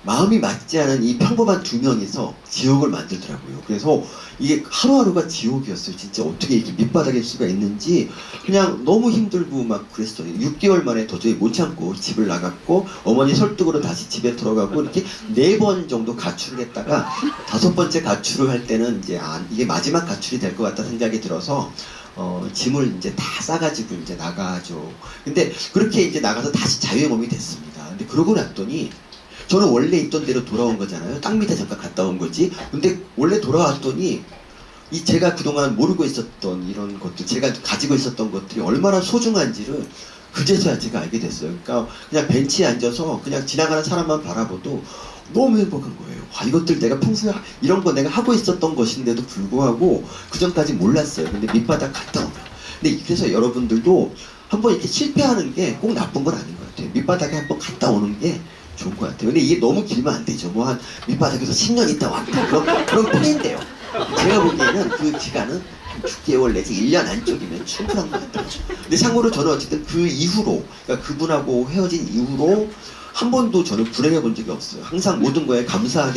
마음이 맞지 않은 이 평범한 두 명이서 지옥을 만들더라고요. 그래서 이게 하루하루가 지옥이었어요. 진짜 어떻게 이렇게 밑바닥일 수가 있는지 그냥 너무 힘들고 막 그랬어요. 6개월 만에 도저히 못 참고 집을 나갔고, 어머니 설득으로 다시 집에 들어가고, 이렇게 4번 정도 가출을 했다가 5번째 가출을 할 때는 이제 이게 마지막 가출이 될 것 같다 생각이 들어서 짐을 이제 다 싸가지고 이제 나가죠. 근데 그렇게 이제 나가서 다시 자유의 몸이 됐습니다. 근데 그러고 났더니 저는 원래 있던 데로 돌아온 거잖아요. 땅 밑에 잠깐 갔다 온 거지. 근데 원래 돌아왔더니 제가 그동안 모르고 있었던 이런 것들, 제가 가지고 있었던 것들이 얼마나 소중한지를 그제서야 제가 알게 됐어요. 그러니까 그냥 벤치에 앉아서 그냥 지나가는 사람만 바라봐도 너무 행복한 거예요. 이것들 내가 평소에 이런 거 내가 하고 있었던 것인데도 불구하고 그전까지 몰랐어요. 근데 밑바닥 갔다 오면. 근데 그래서 여러분들도 한번 이렇게 실패하는 게 꼭 나쁜 건 아닌 것 같아요. 밑바닥에 한번 갔다 오는 게 좋은 것 같아요. 근데 이게 너무 길면 안 되죠. 뭐 한 밑바닥에서 10년 있다 왔다. 그런 편인데요. 제가 보기에는 그 기간은 한 6개월 내지 1년 안쪽이면 충분한 것 같아요. 근데 참고로 저는 어쨌든 그 이후로, 그러니까 그분하고 헤어진 이후로 한 번도 저는 불행해 본 적이 없어요. 항상 모든 거에 감사할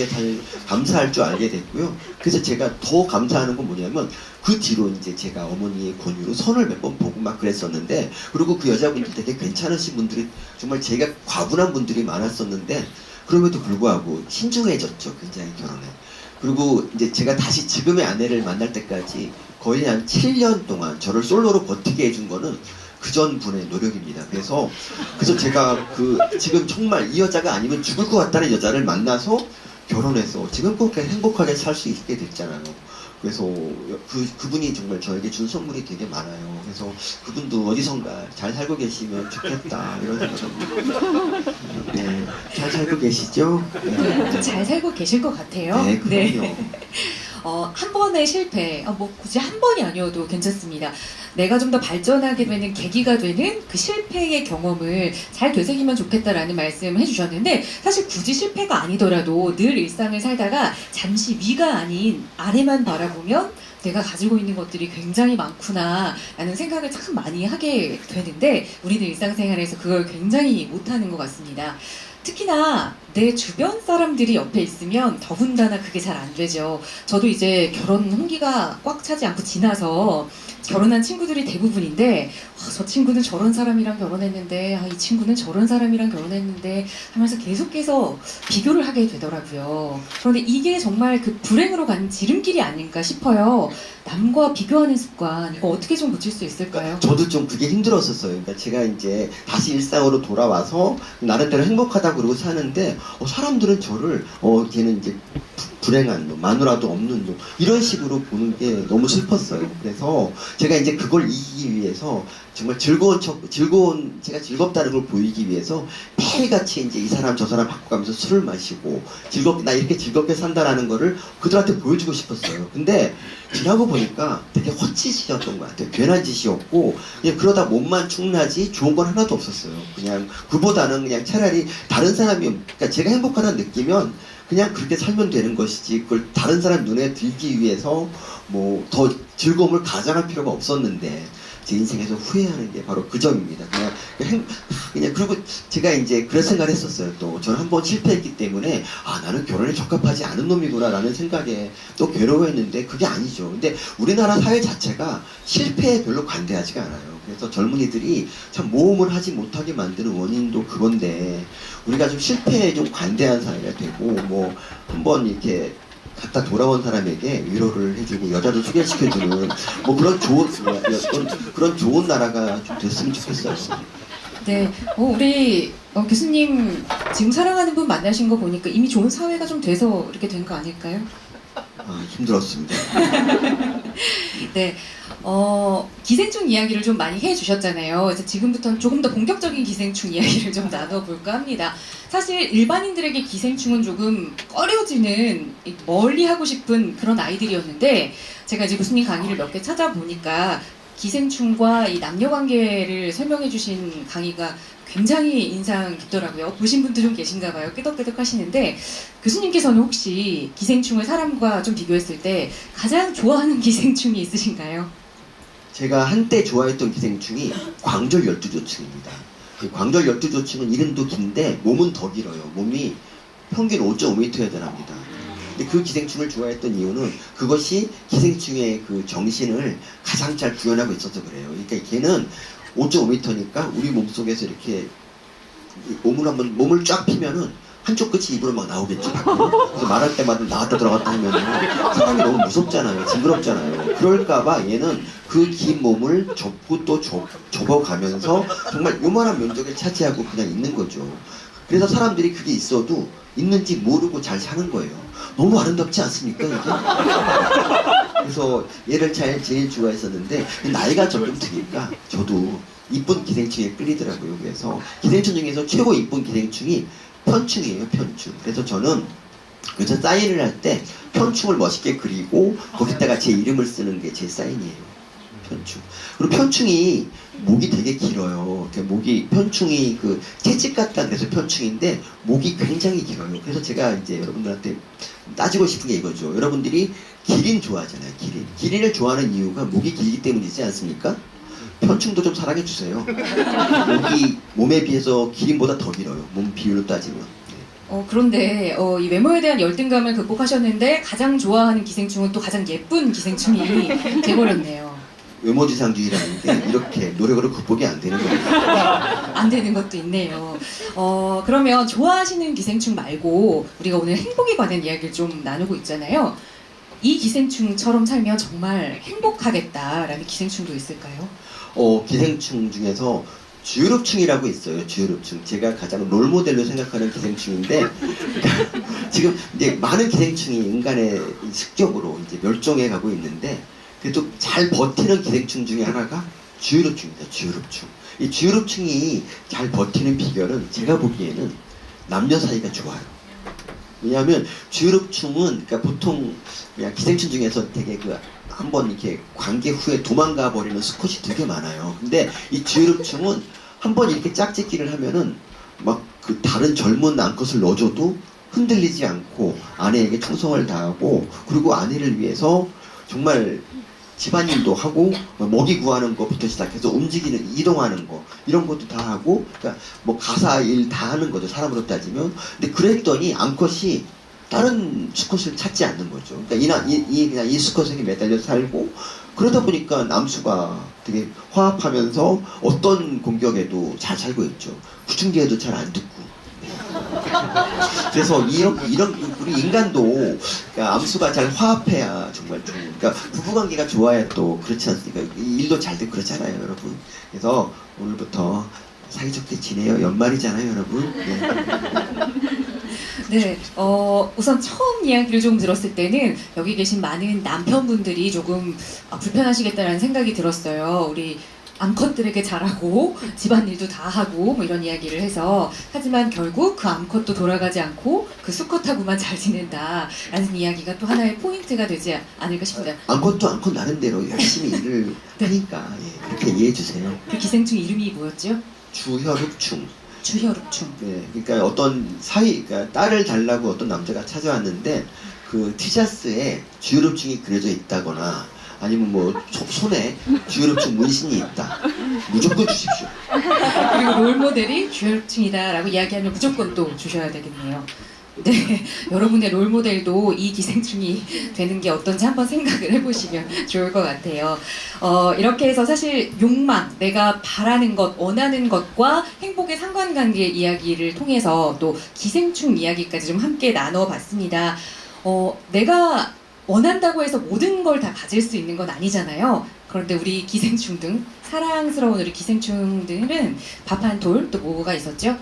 줄 알게 됐고요. 그래서 제가 더 감사하는 건 뭐냐면 그 뒤로 이제 제가 어머니의 권유로 선을 몇 번 보고 막 그랬었는데, 그리고 그 여자분들 되게 괜찮으신 분들이, 정말 제가 과분한 분들이 많았었는데 그럼에도 불구하고 신중해졌죠. 굉장히 결혼에. 그리고 이제 제가 다시 지금의 아내를 만날 때까지 거의 한 7년 동안 저를 솔로로 버티게 해준 거는 그 전 분의 노력입니다. 그래서 제가 지금 정말 이 여자가 아니면 죽을 것 같다는 여자를 만나서 결혼해서 지금 그렇게 행복하게 살 수 있게 됐잖아요. 그래서 그분이 정말 저에게 준 선물이 되게 많아요. 그래서 그분도 어디선가 잘 살고 계시면 좋겠다 이런 생각합니다. 네, 잘 살고 계시죠? 네. 잘 살고 계실 것 같아요. 네, 그럼요. 한 번의 실패, 뭐 굳이 한 번이 아니어도 괜찮습니다. 내가 좀 더 발전하게 되는 계기가 되는 그 실패의 경험을 잘 되새기면 좋겠다라는 말씀 해주셨는데, 사실 굳이 실패가 아니더라도 늘 일상을 살다가 잠시 위가 아닌 아래만 바라보면 내가 가지고 있는 것들이 굉장히 많구나 라는 생각을 참 많이 하게 되는데, 우리는 일상생활에서 그걸 굉장히 못하는 것 같습니다. 특히나 내 주변 사람들이 옆에 있으면 더군다나 그게 잘 안 되죠. 저도 이제 결혼 홍기가 꽉 차지 않고 지나서 결혼한 친구들이 대부분인데, 저 친구는 저런 사람이랑 결혼했는데, 이 친구는 저런 사람이랑 결혼했는데 하면서 계속해서 비교를 하게 되더라고요. 그런데 이게 정말 그 불행으로 가는 지름길이 아닌가 싶어요. 남과 비교하는 습관, 이거 어떻게 좀 고칠 수 있을까요? 저도 좀 그게 힘들었었어요. 그러니까 제가 이제 다시 일상으로 돌아와서 나름대로 행복하다 그러고 사는데, 사람들은 저를 걔는 이제 불행한 놈, 마누라도 없는 놈, 이런 식으로 보는 게 너무 슬펐어요. 그래서 제가 이제 그걸 이기기 위해서 정말 제가 즐겁다는 걸 보이기 위해서 매일같이 이제 이 사람 저 사람 바꿔가면서 술을 마시고 나 이렇게 즐겁게 산다라는 거를 그들한테 보여주고 싶었어요. 근데 지나고 보니까 되게 헛짓이었던 것 같아요. 괜한 짓이었고, 그냥 그러다 몸만 축나지 좋은 건 하나도 없었어요. 그냥 그보다는 그냥 차라리 다른 사람이, 그러니까 제가 행복하다는 느끼면 그냥 그렇게 살면 되는 것이지, 그걸 다른 사람 눈에 들기 위해서 뭐 더 즐거움을 가장할 필요가 없었는데, 제 인생에서 후회하는 게 바로 그 점입니다. 그냥 그리고 제가 이제 그런 생각을 했었어요. 또 저는 한번 실패했기 때문에 나는 결혼에 적합하지 않은 놈이구나 라는 생각에 또 괴로워했는데 그게 아니죠. 근데 우리나라 사회 자체가 실패에 별로 관대하지가 않아요. 그래서 젊은이들이 참 모험을 하지 못하게 만드는 원인도 그건데, 우리가 좀 실패에 좀 관대한 사회가 되고, 뭐 한번 이렇게 갔다 돌아온 사람에게 위로를 해주고 여자도 소개시켜주는 뭐 그런 좋은 나라가 좀 됐으면 좋겠어요. 네, 우리 교수님 지금 사랑하는 분 만나신 거 보니까 이미 좋은 사회가 좀 돼서 이렇게 된 거 아닐까요? 힘들었습니다. 네, 기생충 이야기를 좀 많이 해주셨잖아요. 그래서 지금부터는 조금 더 본격적인 기생충 이야기를 좀 나눠볼까 합니다. 사실 일반인들에게 기생충은 조금 꺼려지는, 멀리 하고 싶은 그런 아이들이었는데, 제가 이제 교수님 강의를 몇 개 찾아보니까 기생충과 이 남녀관계를 설명해 주신 강의가 굉장히 인상 깊더라고요. 보신 분도 좀 계신가 봐요. 끄덕끄덕 하시는데, 교수님께서는 혹시 기생충을 사람과 좀 비교했을 때 가장 좋아하는 기생충이 있으신가요? 제가 한때 좋아했던 기생충이 광절 12조층입니다. 그 광절 12조층은 이름도 긴데 몸은 더 길어요. 몸이 평균 5.5m여야 합니다. 근데 그 기생충을 좋아했던 이유는 그것이 기생충의 그 정신을 가장 잘 구현하고 있어서 그래요. 그러니까 걔는 5.5m니까 우리 몸속에서 이렇게 몸을 쫙 피면은 한쪽 끝이 입으로 막 나오겠죠. 그래서 말할 때마다 나왔다 들어갔다 하면 사람이 너무 무섭잖아요. 징그럽잖아요. 그럴까봐 얘는 그 긴 몸을 접고 또 접어가면서 정말 요만한 면적을 차지하고 그냥 있는 거죠. 그래서 사람들이 그게 있어도 있는지 모르고 잘 사는 거예요. 너무 아름답지 않습니까 이게? 그래서 얘를 제일 좋아했었는데 나이가 점점 드니까 저도 이쁜 기생충에 끌리더라고요. 그래서 기생충 중에서 최고 이쁜 기생충이 편충이에요. 편충. 그래서 저는 그래서 사인을 할 때 편충을 멋있게 그리고 거기다가 제 이름을 쓰는 게 제 사인이에요. 편충. 그리고 편충이 목이 되게 길어요. 편충이 그 채찍 같다 그래서 편충인데 목이 굉장히 길어요. 그래서 제가 이제 여러분들한테 따지고 싶은 게 이거죠. 여러분들이 기린 좋아하잖아요. 기린을 좋아하는 이유가 목이 길기 때문이지 않습니까? 편충도 좀 사랑해 주세요. 목이 몸에 비해서 기린보다 더 길어요. 몸 비율로 따지면. 그런데 이 외모에 대한 열등감을 극복하셨는데 가장 좋아하는 기생충은 또 가장 예쁜 기생충이 돼버렸네요. 외모지상주의라는 게 이렇게 노력으로 극복이 안 되는 겁니다. 안 되는 것도 있네요. 그러면 좋아하시는 기생충 말고 우리가 오늘 행복에 관한 이야기를 좀 나누고 있잖아요. 이 기생충처럼 살면 정말 행복하겠다라는 기생충도 있을까요? 기생충 중에서 주유롭충이라고 있어요. 주유롭충. 제가 가장 롤모델로 생각하는 기생충인데, 그러니까 지금 이제 많은 기생충이 인간의 습격으로 이제 멸종해 가고 있는데, 그래도 잘 버티는 기생충 중에 하나가 주유롭충입니다. 주유롭충. 이 주유롭충이 잘 버티는 비결은 제가 보기에는 남녀 사이가 좋아요. 왜냐하면 주유롭충은 그러니까 보통 그냥 기생충 중에서 되게 한번 이렇게 관계 후에 도망가 버리는 수컷이 되게 많아요. 근데 이 주유롭충은 한번 이렇게 짝짓기를 하면은 막 그 다른 젊은 암컷을 넣어줘도 흔들리지 않고 아내에게 충성을 다하고, 그리고 아내를 위해서 정말 집안일도 하고 먹이 구하는 것부터 시작해서 움직이는 이동하는 거 이런 것도 다 하고, 그러니까 뭐 가사 일 다 하는 거죠, 사람으로 따지면. 근데 그랬더니 암컷이 다른 수컷을 찾지 않는 거죠. 그러니까 그냥 이 수컷에게 매달려 살고, 그러다 보니까 남수가 되게 화합하면서 어떤 공격에도 잘 살고 있죠. 구충제도 잘 안 듣고. 그래서 이런 우리 인간도 그러니까 암수가 잘 화합해야 정말 좋은. 그러니까 부부관계가 좋아야 또 그렇지 않습니까? 일도 잘 되고 그렇잖아요, 여러분. 그래서 오늘부터 사이좋게 지내요. 연말이잖아요, 여러분. 네, 우선 처음 이야기를 좀 들었을 때는 여기 계신 많은 남편분들이 조금 불편하시겠다라는 생각이 들었어요. 우리 암컷들에게 잘하고 집안일도 다 하고 뭐 이런 이야기를 해서, 하지만 결국 그 암컷도 돌아가지 않고 그 수컷하고만 잘 지낸다라는 이야기가 또 하나의 포인트가 되지 않을까 싶습니다. 암컷도 암컷 나름대로 열심히 일을 하니까 그렇게 이해해 주세요. 그 기생충 이름이 뭐였죠? 주혈흡충. 주혈흡충. 네, 그러니까 어떤 그러니까 딸을 달라고 어떤 남자가 찾아왔는데 그 티셔츠에 주혈흡충이 그려져 있다거나 아니면 뭐 손에 주혈흡충 문신이 있다. 무조건 주십시오. 그리고 롤모델이 주혈흡충이다라고 이야기하면 무조건 또 주셔야 되겠네요. 네, 여러분의 롤모델도 이 기생충이 되는 게 어떤지 한번 생각을 해보시면 좋을 것 같아요. 이렇게 해서 사실 욕망, 내가 바라는 것, 원하는 것과 행복의 상관관계 이야기를 통해서 또 기생충 이야기까지 좀 함께 나눠봤습니다. 내가 원한다고 해서 모든 걸 다 가질 수 있는 건 아니잖아요. 그런데 우리 기생충 등 사랑스러운 우리 기생충들은 밥 한 돌, 또 뭐가 있었죠?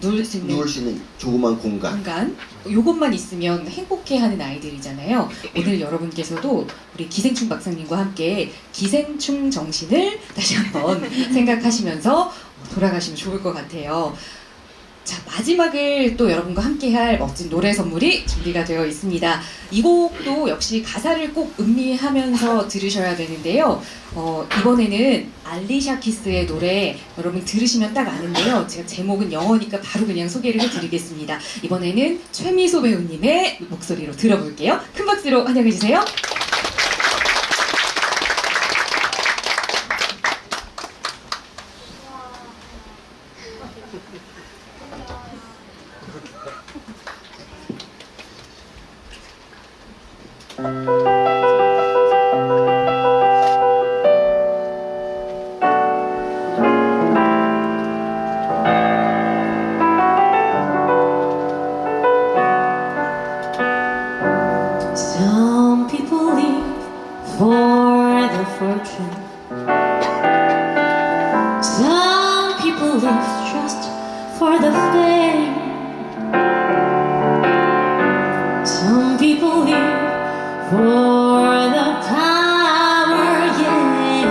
누울 수 있는 조그만 공간. 요것만 있으면 행복해하는 아이들이잖아요. 오늘 여러분께서도 우리 기생충 박사님과 함께 기생충 정신을 다시 한번 생각하시면서 돌아가시면 좋을 것 같아요. 자, 마지막을 또 여러분과 함께할 멋진 노래 선물이 준비가 되어 있습니다. 이 곡도 역시 가사를 꼭 음미하면서 들으셔야 되는데요. 이번에는 알리샤 키스의 노래 여러분 들으시면 딱 아는데요. 제가 제목은 영어니까 바로 그냥 소개를 해드리겠습니다. 이번에는 최미소 배우님의 목소리로 들어볼게요. 큰 박수로 환영해주세요. Some people live for the fortune. Some people live just for the fame. Some people live for the power, yeah.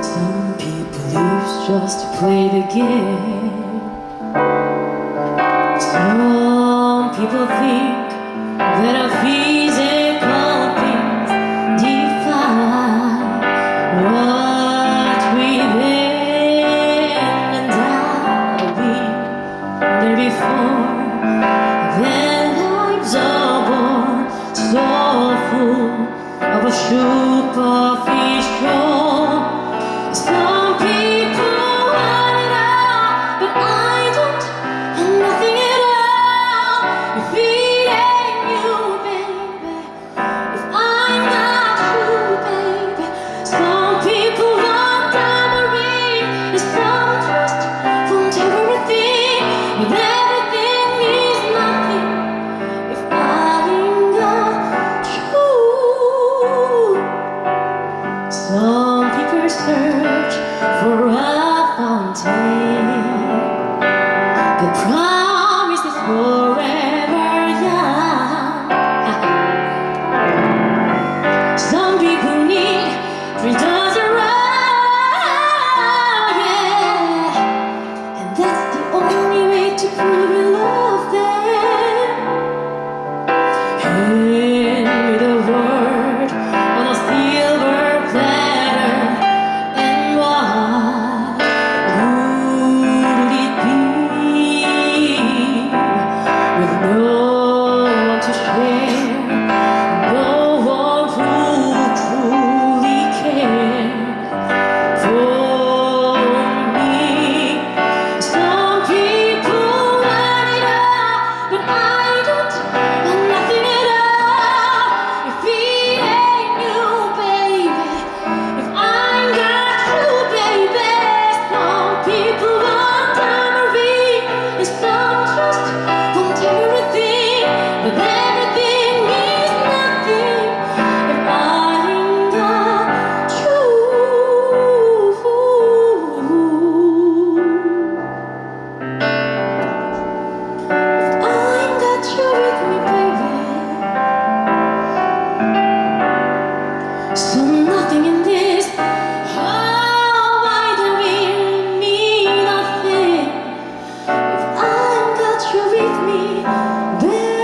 Some people live just to play the game. Some people think that a physical things define what within, and I'll be there before their lives are born, so full of a superficial. So No one to share, no one who truly cares for me. Some people light up, but I don't want nothing at all. If it ain't you, baby, if I ain't got you, baby. Some people want diamond, and some just want everything, but everything means nothing if I ain't got you. If I ain't got you with me, baby. So nothing in this whole world will mean nothing if I ain't got you with me, baby.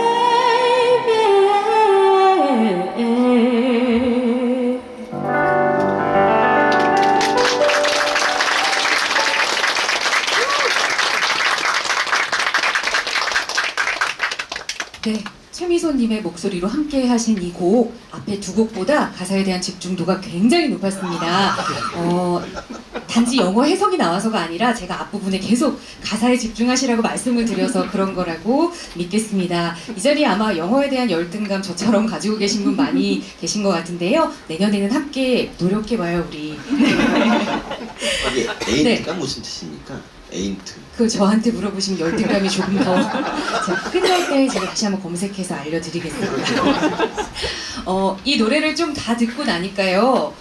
네, 최미소님의 목소리로 함께 하신 이 곡 앞에 두 곡보다 가사에 대한 집중도가 굉장히 높았습니다. 단지 영어 해석이 나와서가 아니라 제가 앞부분에 계속 가사에 집중하시라고 말씀을 드려서 그런 거라고 믿겠습니다. 이 자리에 아마 영어에 대한 열등감 저처럼 가지고 계신 분 많이 계신 것 같은데요. 내년에는 함께 노력해봐요, 우리. 이게 에인트가 무슨 뜻입니까? 에인트. 그 저한테 물어보시면 열등감이 조금 더 제가 끝날 때 제가 다시 한번 검색해서 알려드리겠습니다. 이 노래를 좀 다 듣고 나니까요.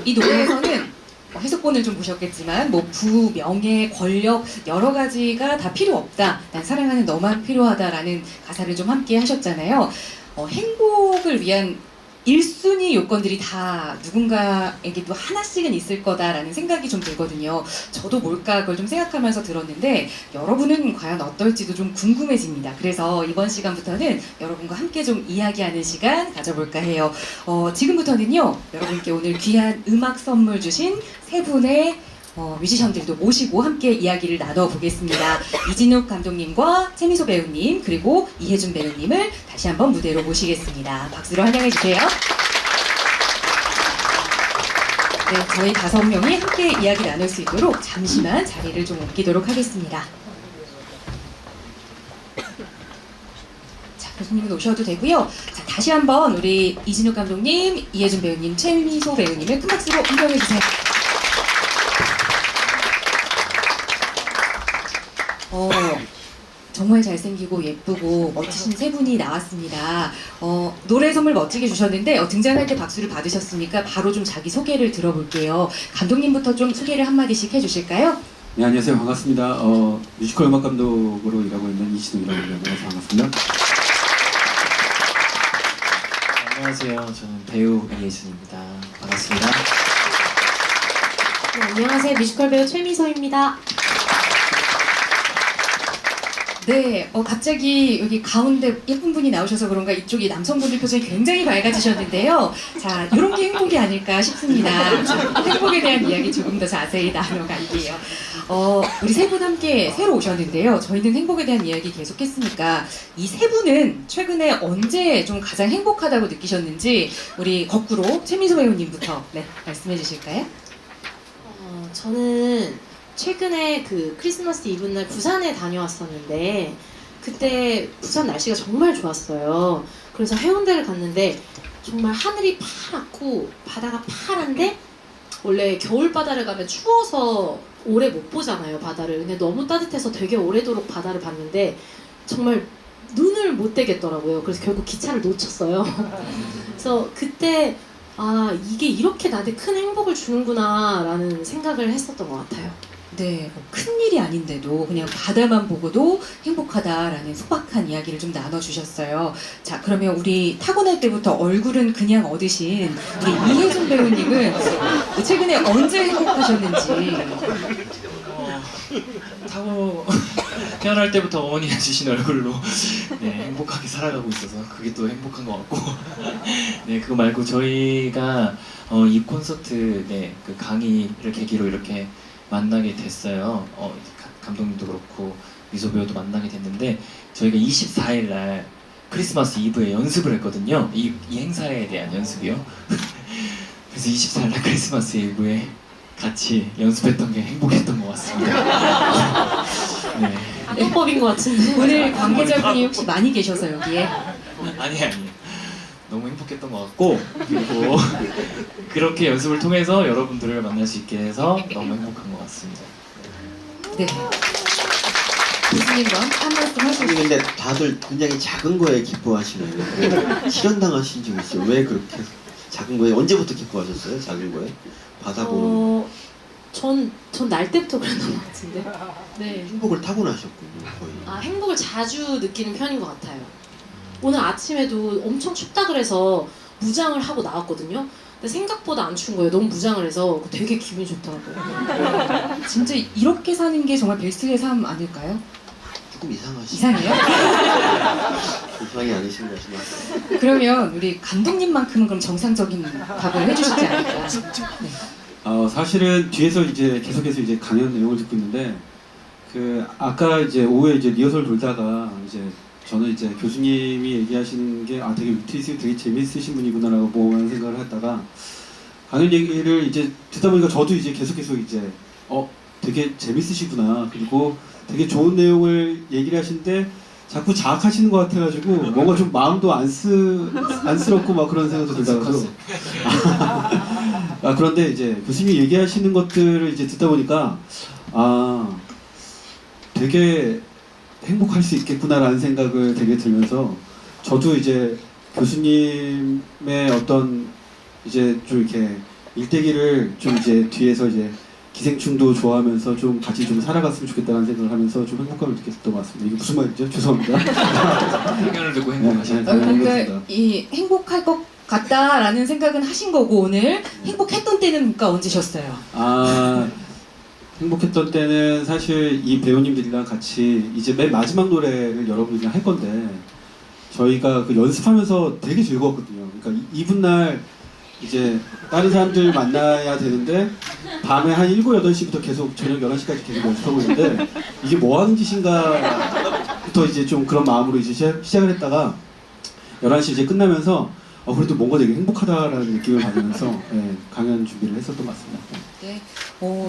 이 노래에서는 해석본을 좀 보셨겠지만 뭐 부, 명예, 권력 여러 가지가 다 필요 없다. 난 사랑하는 너만 필요하다라는 가사를 좀 함께 하셨잖아요. 행복을 위한 1순위 요건들이 다 누군가에게도 하나씩은 있을 거다라는 생각이 좀 들거든요. 저도 뭘까 그걸 좀 생각하면서 들었는데 여러분은 과연 어떨지도 좀 궁금해집니다. 그래서 이번 시간부터는 여러분과 함께 좀 이야기하는 시간 가져볼까 해요. 지금부터는요, 여러분께 오늘 귀한 음악 선물 주신 세 분의 뮤지션들도 모시고 함께 이야기를 나눠보겠습니다. 이진욱 감독님과 최미소 배우님 그리고 이혜준 배우님을 다시 한번 무대로 모시겠습니다. 박수로 환영해주세요. 네, 저희 5명이 함께 이야기 나눌 수 있도록 잠시만 자리를 좀 옮기도록 하겠습니다. 자, 교수님은 오셔도 되고요. 자, 다시 한번 우리 이진욱 감독님, 이혜준 배우님, 최미소 배우님을 큰 박수로 환영해주세요. 정말 잘생기고 예쁘고 멋지신 세 분이 나왔습니다. 노래 선물 멋지게 주셨는데 등장할 때 박수를 받으셨으니까 바로 좀 자기 소개를 들어볼게요. 감독님부터 좀 소개를 한마디씩 해주실까요? 네, 안녕하세요. 반갑습니다. 뮤지컬 음악 감독으로 일하고 있는 이진욱이라고 합니다. 반갑습니다. 안녕하세요. 저는 배우 이혜준입니다. 반갑습니다. 네, 안녕하세요. 뮤지컬 배우 최미소입니다. 네, 갑자기 여기 가운데 예쁜 분이 나오셔서 그런가 이쪽이 남성분들 표정이 굉장히 밝아지셨는데요. 자, 이런 게 행복이 아닐까 싶습니다. 자, 행복에 대한 이야기 조금 더 자세히 나눠갈게요. 우리 세 분 함께 새로 오셨는데요. 저희는 행복에 대한 이야기 계속했으니까 이 세 분은 최근에 언제 좀 가장 행복하다고 느끼셨는지 우리 거꾸로 최미소 배우님부터 말씀해 주실까요? 저는 최근에 그 크리스마스 이브날 부산에 다녀왔었는데 그때 부산 날씨가 정말 좋았어요. 그래서 해운대를 갔는데 정말 하늘이 파랗고 바다가 파란데 원래 겨울 바다를 가면 추워서 오래 못 보잖아요, 바다를. 근데 너무 따뜻해서 되게 오래도록 바다를 봤는데 정말 눈을 못 떼겠더라고요. 그래서 결국 기차를 놓쳤어요. 그래서 그때 이게 이렇게 나한테 큰 행복을 주는구나 라는 생각을 했었던 것 같아요. 네, 큰일이 아닌데도 그냥 바다만 보고도 행복하다라는 소박한 이야기를 좀 나눠주셨어요. 자, 그러면 우리 타고날 때부터 얼굴은 그냥 얻으신 우리 이혜준 배우님은 최근에 언제 행복하셨는지. 태어날 때부터 어머니가 주신 얼굴로 행복하게 살아가고 있어서 그게 또 행복한 것 같고 네, 그거 말고 저희가 이 콘서트 그 강의를 계기로 이렇게 만나게 됐어요. 감독님도 그렇고 미소 배우도 만나게 됐는데 저희가 24일 날 크리스마스 이브에 연습을 했거든요. 이 행사에 대한 연습이요. 그래서 24일 날 크리스마스 이브에 같이 연습했던 게 행복했던 것 같습니다. 네. 악법인 것 같은데. 오늘 관계자분이 혹시 많이 계셔서 여기에 아니에요. 너무 행복했던 것 같고 그리고 그렇게 연습을 통해서 여러분들을 만날 수 있게 해서 너무 행복한 것 같습니다. 네. 교수님과 한 말씀 아니 하시죠. 근데 다들 굉장히 작은 거에 기뻐하시나요? 실현당하신 적 있어요? 왜 그렇게 작은 거에 언제부터 기뻐하셨어요? 작은 거에 받아보는 전 날 때부터 그랬던 것 같은데. 네. 행복을 타고나셨군요 거의. 아, 행복을 자주 느끼는 편인 것 같아요. 오늘 아침에도 엄청 춥다 그래서 무장을 하고 나왔거든요. 근데 생각보다 안 추운 거예요. 너무 무장을 해서 되게 기분이 좋더라고요. 진짜 이렇게 사는 게 정말 베스트의 삶 아닐까요? 조금 이상하시. 이상해요? 이상이 아니신 것이나. 그러면 우리 감독님만큼은 그럼 정상적인 답을 해주시지 않을까? 네. 사실은 뒤에서 이제 계속해서 이제 강연 내용을 듣고 있는데 그 아까 이제 오후에 이제 리허설 돌다가 이제 저는 이제 교수님이 얘기하시는 게 되게 위트있고 되게 재미있으신 분이구나라고 보는 생각을 했다가 강연 얘기를 이제 듣다 보니까 저도 이제 계속해서 이제 되게 재밌으시구나, 그리고 되게 좋은 내용을 얘기를 하시는데 자꾸 자학하시는 것 같아가지고 뭔가 좀 마음도 안쓰럽고 막 그런 생각도 들다가도 그런데 이제 교수님이 얘기하시는 것들을 이제 듣다 보니까 되게 행복할 수 있겠구나라는 생각을 되게 들면서 저도 이제 교수님의 어떤 이제 좀 이렇게 일대기를 좀 이제 뒤에서 이제 기생충도 좋아하면서 좀 같이 좀 살아갔으면 좋겠다는 생각을 하면서 좀 행복감을 느꼈던 것 같습니다. 이게 무슨 말이죠? 죄송합니다. 강연을 듣고 행복하시는 그러니까 이 행복할 것 같다라는 생각은 하신 거고 오늘 행복했던 때는 그러니까 언제셨어요? 행복했던 때는 사실 이 배우님들이랑 같이 이제 맨 마지막 노래를 여러분이랑 할 건데 저희가 그 연습하면서 되게 즐거웠거든요. 그러니까 이분 날 이제 다른 사람들 만나야 되는데 밤에 한 7, 8시부터 계속 저녁 11시까지 계속 연습하고 있는데 이게 뭐 하는 짓인가부터 이제 좀 그런 마음으로 이제 시작을 했다가 11시 이제 끝나면서 그래도 뭔가 되게 행복하다라는 느낌을 받으면서 강연 준비를 했었던 것 같습니다. 네.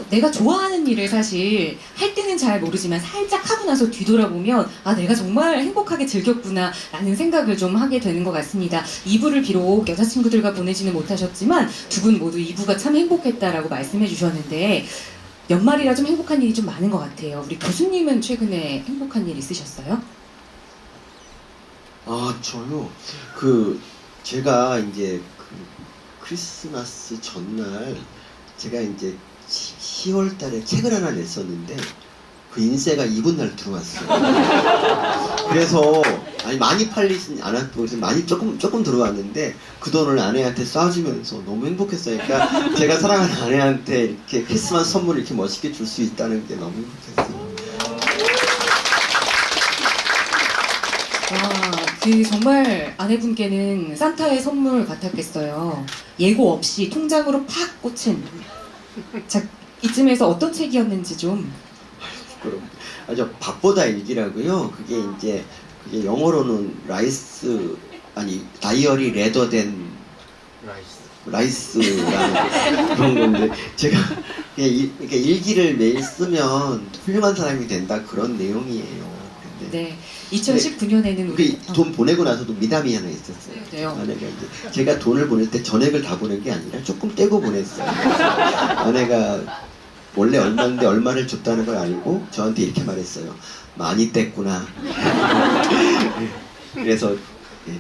내가 좋아하는 일을 사실 할 때는 잘 모르지만 살짝 하고 나서 뒤돌아보면 내가 정말 행복하게 즐겼구나 라는 생각을 좀 하게 되는 것 같습니다. 2부를 비록 여자친구들과 보내지는 못하셨지만 두 분 모두 2부가 참 행복했다라고 말씀해 주셨는데 연말이라 좀 행복한 일이 좀 많은 것 같아요. 우리 교수님은 최근에 행복한 일 있으셨어요? 저요. 제가 이제 크리스마스 전날 제가 이제 10월 달에 책을 하나 냈었는데 그 인쇄가 이분 날 들어왔어요. 그래서 많이 팔리진 않았고 많이 조금 들어왔는데 그 돈을 아내한테 쏴주면서 너무 행복했어요. 그러니까 제가 사랑하는 아내한테 이렇게 크리스마스 선물을 이렇게 멋있게 줄 수 있다는 게 너무 행복했어요. 정말 아내분께는 산타의 선물 같았겠어요. 예고 없이 통장으로 팍 꽂힌. 자, 이쯤에서 어떤 책이었는지 좀. 부끄러워. 밥보다 일기라고요. 그게 영어로는 다이어리 레더된 라이스라는 그런 건데 제가 그냥 이렇게 일기를 매일 쓰면 훌륭한 사람이 된다 그런 내용이에요. 네, 2019년에는 돈 보내고 나서도 미담이 하나 있었어요. 네요. 아내가 이제 제가 돈을 보낼 때 전액을 다 보낸 게 아니라 조금 떼고 보냈어요. 아내가 원래 얼마인데 얼마를 줬다는 걸 알고 저한테 이렇게 말했어요. 많이 뗐구나. 그래서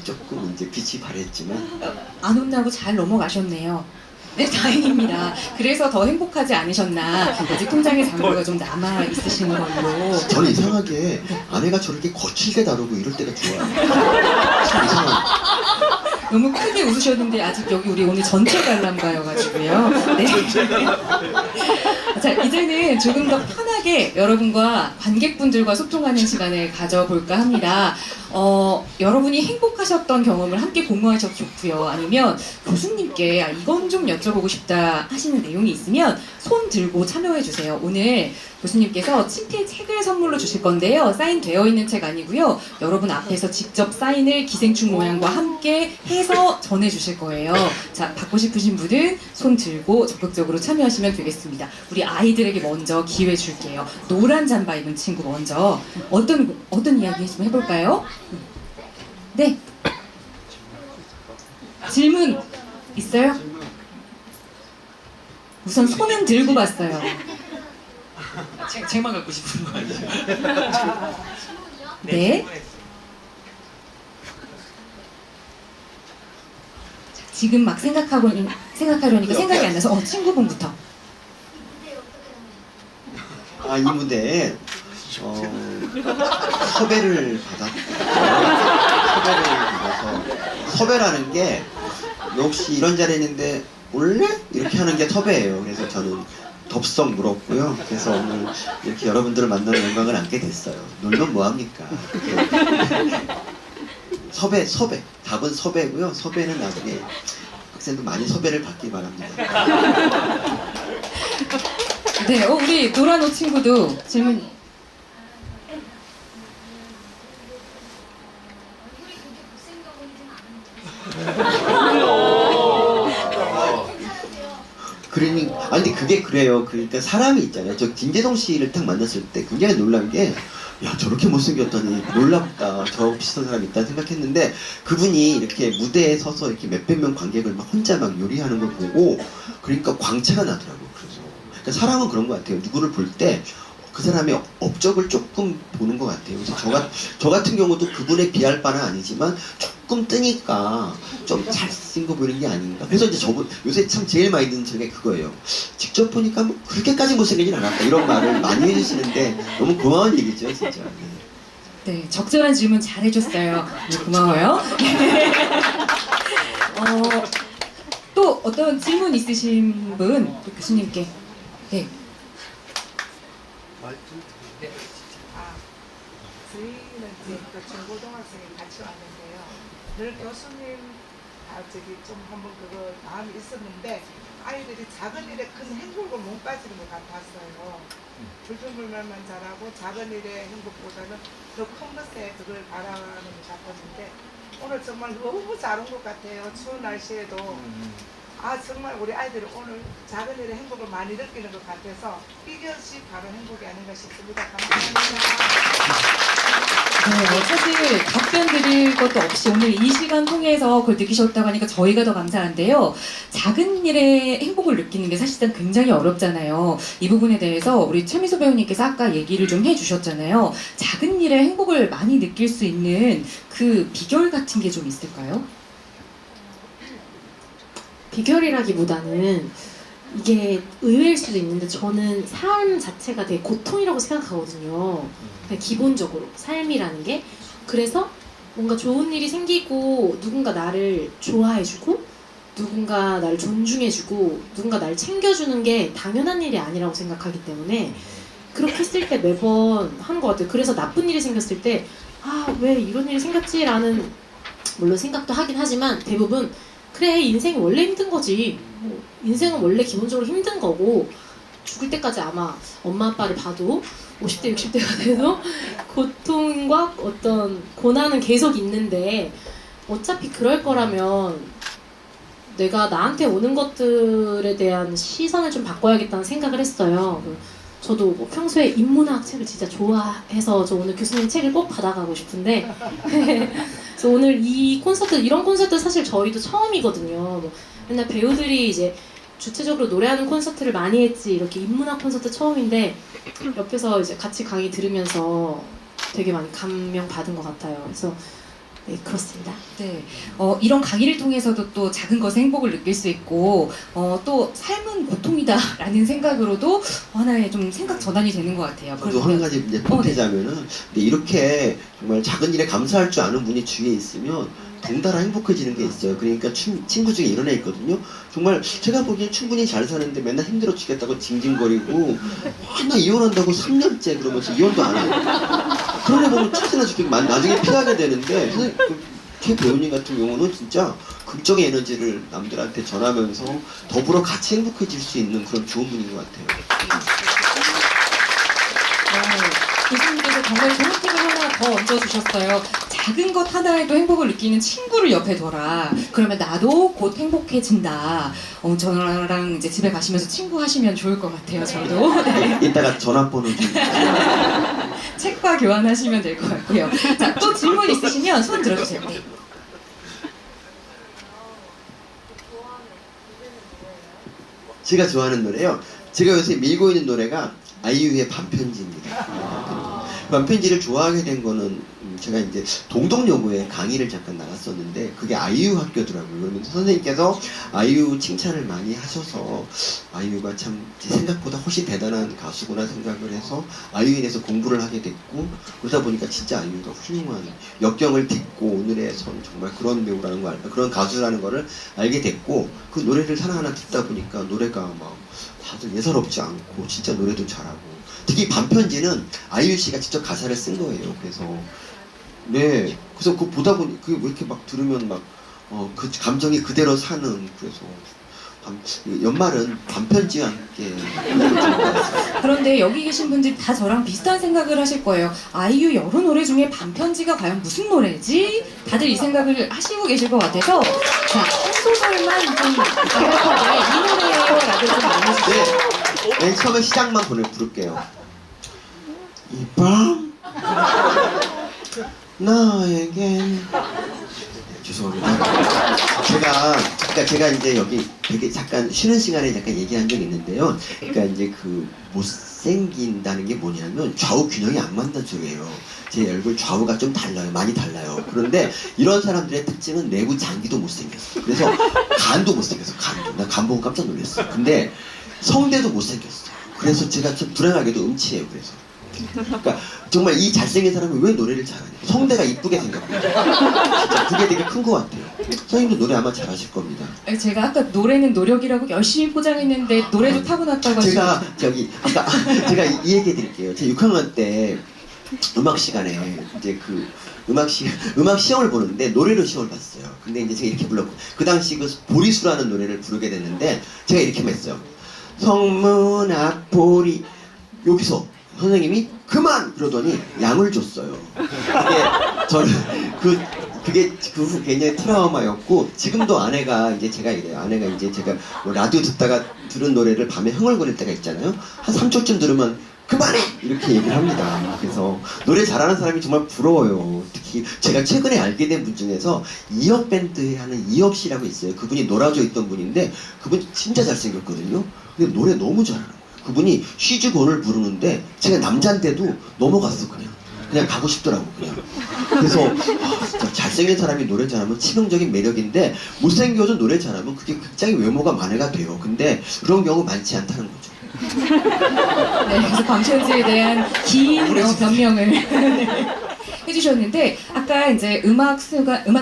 조금 이제 빛이 바랬지만 안 혼나고 잘 넘어가셨네요. 네, 다행입니다. 그래서 더 행복하지 않으셨나. 아직 통장에 잔고가 좀 남아 있으신 걸로. 저는 이상하게 아내가 저렇게 거칠게 다루고 이럴 때가 좋아요. 참 이상한. 너무 크게 웃으셨는데 아직 여기 우리 오늘 전체 관람가여가지고요. 네. 자, 이제는 조금 더 편하게 여러분과 관객분들과 소통하는 시간을 가져볼까 합니다. 여러분이 행복하셨던 경험을 함께 공유하셔도 좋고요. 아니면 교수님께 이건 좀 여쭤보고 싶다 하시는 내용이 있으면 손 들고 참여해주세요. 오늘 교수님께서 친필 책을 선물로 주실 건데요. 사인되어 있는 책 아니고요. 여러분 앞에서 직접 사인을 기생충 모양과 함께 해서 전해주실 거예요. 자, 받고 싶으신 분은 손 들고 적극적으로 참여하시면 되겠습니다. 우리 아이들에게 먼저 기회 줄게요. 노란 잠바 입은 친구 먼저 어떤 이야기 좀 해볼까요? 네. 질문 있어요? 우선 손은 들고 봤어요. 책만 갖고 싶은 거 아니죠? 네. 자, 지금 막 생각하려니까 생각이 안 나서 친구분부터. 이 무대에 섭외를 받아서 섭외라는 게 너 혹시 이런 자리에 있는데 올래? 이렇게 하는 게 섭외예요. 그래서 저는 덥석 물었고요. 그래서 오늘 이렇게 여러분들을 만나는 영광을 안게 됐어요. 놀면 뭐합니까? 섭외. 답은 섭외고요. 섭외는 나중에 학생들 많이 섭외를 받기 바랍니다. 네, 우리 노란 옷 친구도 질문. 근데 그게 그래요. 그러니까 사람이 있잖아요. 저 김재동 씨를 딱 만났을 때 굉장히 놀란 게, 야, 저렇게 못생겼더니 놀랍다. 저 비슷한 사람이 있다 생각했는데, 그분이 이렇게 무대에 서서 이렇게 몇백 명 관객을 막 혼자 막 요리하는 걸 보고, 그러니까 광채가 나더라고요. 그래서. 그러니까 사람은 그런 것 같아요. 누구를 볼 때, 그 사람의 업적을 조금 보는 것 같아요. 그래서 저 같은 경우도 그분에 비할 바는 아니지만 조금 뜨니까 좀 잘생긴 거 보이는 게 아닌가. 그래서 이제 요새 참 제일 많이 듣는 소리가 그거예요. 직접 보니까 뭐 그렇게까지 못생기진 않았다. 이런 말을 많이 해주시는데 너무 고마운 얘기죠, 진짜. 네, 적절한 질문 잘해줬어요. 네, 고마워요. 또 어떤 질문 있으신 분 교수님께. 네. 저희는 이제 그 중고등학생이 같이 왔는데요. 늘 교수님 좀 한번 그거 마음이 있었는데 아이들이 작은 일에 큰 행복을 못 가지는 것 같았어요. 불평불만만 잘하고 작은 일의 행복보다는 더 큰 것에 그걸 바라는 것 같았는데 오늘 정말 너무 잘 온 것 같아요. 추운 날씨에도. 정말 우리 아이들이 오늘 작은 일의 행복을 많이 느끼는 것 같아서 이것이 바로 행복이 아닌가 싶습니다. 감사합니다. 네, 사실 답변 드릴 것도 없이 오늘 이 시간 통해서 그걸 느끼셨다고 하니까 저희가 더 감사한데요. 작은 일에 행복을 느끼는 게 사실상 굉장히 어렵잖아요. 이 부분에 대해서 우리 최미소 배우님께서 아까 얘기를 좀 해주셨잖아요. 작은 일에 행복을 많이 느낄 수 있는 그 비결 같은 게 좀 있을까요? 비결이라기보다는 이게 의외일 수도 있는데 저는 삶 자체가 되게 고통이라고 생각하거든요. 그냥 기본적으로 삶이라는 게. 그래서 뭔가 좋은 일이 생기고 누군가 나를 좋아해주고 누군가 나를 존중해주고 누군가 나를 챙겨주는 게 당연한 일이 아니라고 생각하기 때문에 그렇게 했을 때 매번 하는 것 같아요. 그래서 나쁜 일이 생겼을 때 왜 이런 일이 생겼지? 라는 물론 생각도 하긴 하지만 대부분 그래, 인생이 원래 힘든 거지. 인생은 원래 기본적으로 힘든 거고 죽을 때까지 아마 엄마 아빠를 봐도 50대 60대가 돼도 고통과 어떤 고난은 계속 있는데 어차피 그럴 거라면 내가 나한테 오는 것들에 대한 시선을 좀 바꿔야겠다는 생각을 했어요. 저도 뭐 평소에 인문학 책을 진짜 좋아해서 저 오늘 교수님 책을 꼭 받아가고 싶은데 그래서 오늘 이런 콘서트 사실 저희도 처음이거든요. 뭐 맨날 배우들이 이제 주체적으로 노래하는 콘서트를 많이 했지 이렇게 인문학 콘서트 처음인데 옆에서 이제 같이 강의 들으면서 되게 많이 감명 받은 것 같아요. 그래서 네, 그렇습니다. 네, 이런 강의를 통해서도 또 작은 것의 행복을 느낄 수 있고 또 삶은 고통이다라는 생각으로도 하나의 좀 생각 전환이 되는 것 같아요. 저도 한 가지 이제 보태자면은 이렇게 정말 작은 일에 감사할 줄 아는 분이 주위에 있으면 덩달아 행복해지는 게 있어요. 그러니까 친구 중에 이런 애 있거든요. 정말 제가 보기엔 충분히 잘 사는데 맨날 힘들어 죽겠다고 징징거리고 맨날 이혼한다고 3년째 그러면서 이혼도 안 해요. 그런 애 보면 짜증나 죽겠고 나중에 피하게 되는데 선생님, K 배우님 같은 경우는 진짜 극적인 에너지를 남들한테 전하면서 더불어 같이 행복해질 수 있는 그런 좋은 분인 것 같아요. 교수님께서 정말 좋은 팁을 하나 더 얹어주셨어요. 작은 것 하나에도 행복을 느끼는 친구를 옆에 둬라. 그러면 나도 곧 행복해진다. 저랑 이제 집에 가시면서 친구 하시면 좋을 것 같아요. 저도. 네. 이따가 전화번호 좀. 책과 교환하시면 될 것 같고요. 자, 또 질문 있으시면 손 들어주세요. 네. 제가 좋아하는 노래요. 제가 요새 밀고 있는 노래가 아이유의 반편지입니다. 반편지를 좋아하게 된 거는 제가 이제 동덕여고에 강의를 잠깐 나갔었는데 그게 아이유 학교더라고요. 그러면서 선생님께서 아이유 칭찬을 많이 하셔서 아이유가 참 제 생각보다 훨씬 대단한 가수구나 생각을 해서 아이유에 대해서 공부를 하게 됐고 그러다 보니까 진짜 아이유가 훌륭한 역경을 딛고 오늘의 선 정말 그런 배우라는 거 그런 가수라는 거를 알게 됐고 그 노래를 하나하나 듣다 보니까 노래가 막 다들 예사롭지 않고 진짜 노래도 잘하고 특히 반편지는 아이유 씨가 직접 가사를 쓴 거예요. 그래서 네, 그래서 그거 보다 보니 그게 왜 이렇게 막 들으면 막 그 감정이 그대로 사는 그래서 연말은 반편지와 함께 그런데 여기 계신 분들이 다 저랑 비슷한 생각을 하실 거예요. 아이유 여러 노래 중에 반편지가 과연 무슨 노래지? 다들 이 생각을 하시고 계실 것 같아서 자, 한 소절만 좀 간략하게 이 노래예요 라고 좀 알려주세요. 네, 맨 처음에 시작만 부를게요. 이 밤 나에겐 죄송합니다. 제가 이제 여기 되게 잠깐 쉬는 시간에 잠깐 얘기한 적이 있는데요. 그러니까 이제 그 못생긴다는 게 뭐냐면 좌우 균형이 안 맞는 소리예요. 제 얼굴 좌우가 좀 달라요. 많이 달라요. 그런데 이런 사람들의 특징은 내부 장기도 못생겼어. 그래서 간도 못생겼어. 간도. 나 간 보고 깜짝 놀랐어. 근데 성대도 못생겼어. 그래서 제가 좀 불행하게도 음치예요. 그래서. 그러니까 정말 이 잘생긴 사람이 왜 노래를 잘하냐. 성대가 이쁘게 생겼거든요. 진짜 그게 되게 큰 것 같아요. 선생님도 노래 아마 잘하실 겁니다. 제가 아까 노래는 노력이라고 열심히 포장했는데 노래도 타고났다고 하시고 제가 아까 제가 이 얘기 해드릴게요. 제가 6학년 때 음악 시간에 이제 그 음악 시험을 보는데 노래로 시험을 봤어요. 근데 이제 제가 이렇게 불렀고 그 당시 그 보리수라는 노래를 부르게 됐는데 제가 이렇게 했어요. 성문 앞 보리 여기서 선생님이 그만 그러더니 양을 줬어요. 그게 저는 그게 그 후 굉장히 트라우마였고 지금도 아내가 이제 제가 이래요. 아내가 이제 제가 뭐 라디오 듣다가 들은 노래를 밤에 흥얼거릴 때가 있잖아요. 한 3초쯤 들으면 그만해! 이렇게 얘기를 합니다. 그래서 노래 잘하는 사람이 정말 부러워요. 특히 제가 최근에 알게 된 분 중에서 이혁 밴드에 하는 이혁 씨라고 있어요. 그분이 놀아줘 있던 분인데 그분이 진짜 잘생겼거든요. 근데 노래 너무 잘하는 거예요. 그분이 쉬즈곤을 부르는데 제가 남잔데도 넘어갔어 그냥 가고 싶더라고 그냥. 그래서 진짜 잘생긴 사람이 노래 잘하면 치명적인 매력인데 못생겨도 노래 잘하면 그게 굉장히 외모가 만회가 돼요. 근데 그런 경우 많지 않다는 거죠. 네, 그래서 반편지에 대한 긴 변명을 해주셨는데 아까 이제 음악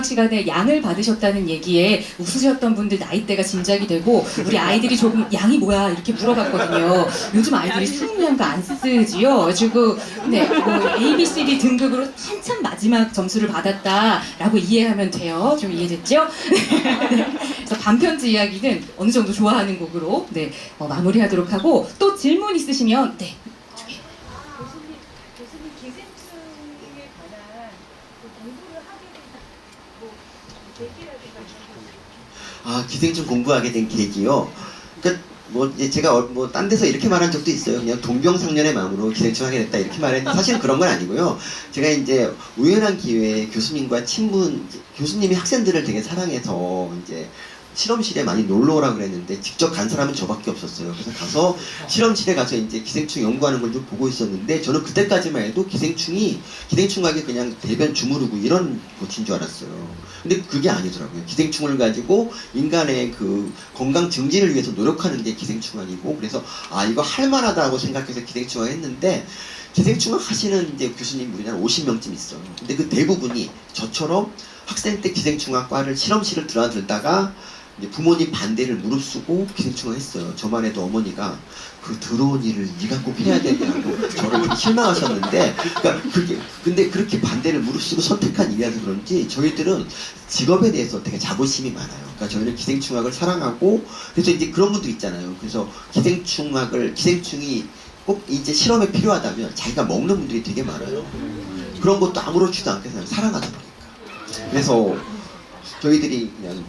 시간에 양을 받으셨다는 얘기에 웃으셨던 분들 나이대가 짐작이 되고 우리 아이들이 조금 양이 뭐야 이렇게 물어봤거든요. 요즘 아이들이 수능양가 안 쓰지요. 그래가지고 네, 뭐 A, B, C, D 등급으로 한참 마지막 점수를 받았다라고 이해하면 돼요. 좀 이해됐죠? 네. 그래서 반편지 이야기는 어느 정도 좋아하는 곡으로 네, 마무리하도록 하고 또 질문 있으시면 네. 교수님 기생충에 관한 그 공부를 하게 된뭐 계기라든가 이런 거. 기생충 공부하게 된 계기요. 그러니까 뭐 이제 제가 뭐 딴 데서 이렇게 말한 적도 있어요. 그냥 동병상련의 마음으로 기생충 하게 됐다 이렇게 말했는데 사실은 그런 건 아니고요. 제가 이제 우연한 기회에 교수님과 교수님이 학생들을 되게 사랑해서 이제 실험실에 많이 놀러 오라고 그랬는데 직접 간 사람은 저밖에 없었어요. 그래서 가서 실험실에 가서 이제 기생충 연구하는 걸 좀 보고 있었는데 저는 그때까지만 해도 기생충하게 그냥 대변 주무르고 이런 것인 줄 알았어요. 근데 그게 아니더라고요. 기생충을 가지고 인간의 그 건강 증진을 위해서 노력하는 게 기생충학이고 그래서 이거 할만하다고 생각해서 기생충학 했는데 기생충학 하시는 이제 교수님 우리나라 50명쯤 있어요. 근데 그 대부분이 저처럼 학생 때 기생충학과를 실험실을 들어들다가 이제 부모님 반대를 무릅쓰고 기생충을 했어요. 저만 해도 어머니가 그 더러운 일을 네가 꼭 해야 된다고 저를 좀 실망하셨는데, 그러니까 근데 그렇게 반대를 무릅쓰고 선택한 일이라서 그런지 저희들은 직업에 대해서 되게 자부심이 많아요. 그러니까 저희는 기생충학을 사랑하고, 그래서 이제 그런 분들 있잖아요. 그래서 기생충이 꼭 이제 실험에 필요하다면 자기가 먹는 분들이 되게 많아요. 그런 것도 아무렇지도 않게 그냥 사랑하다 보니까. 그래서 저희들이 그냥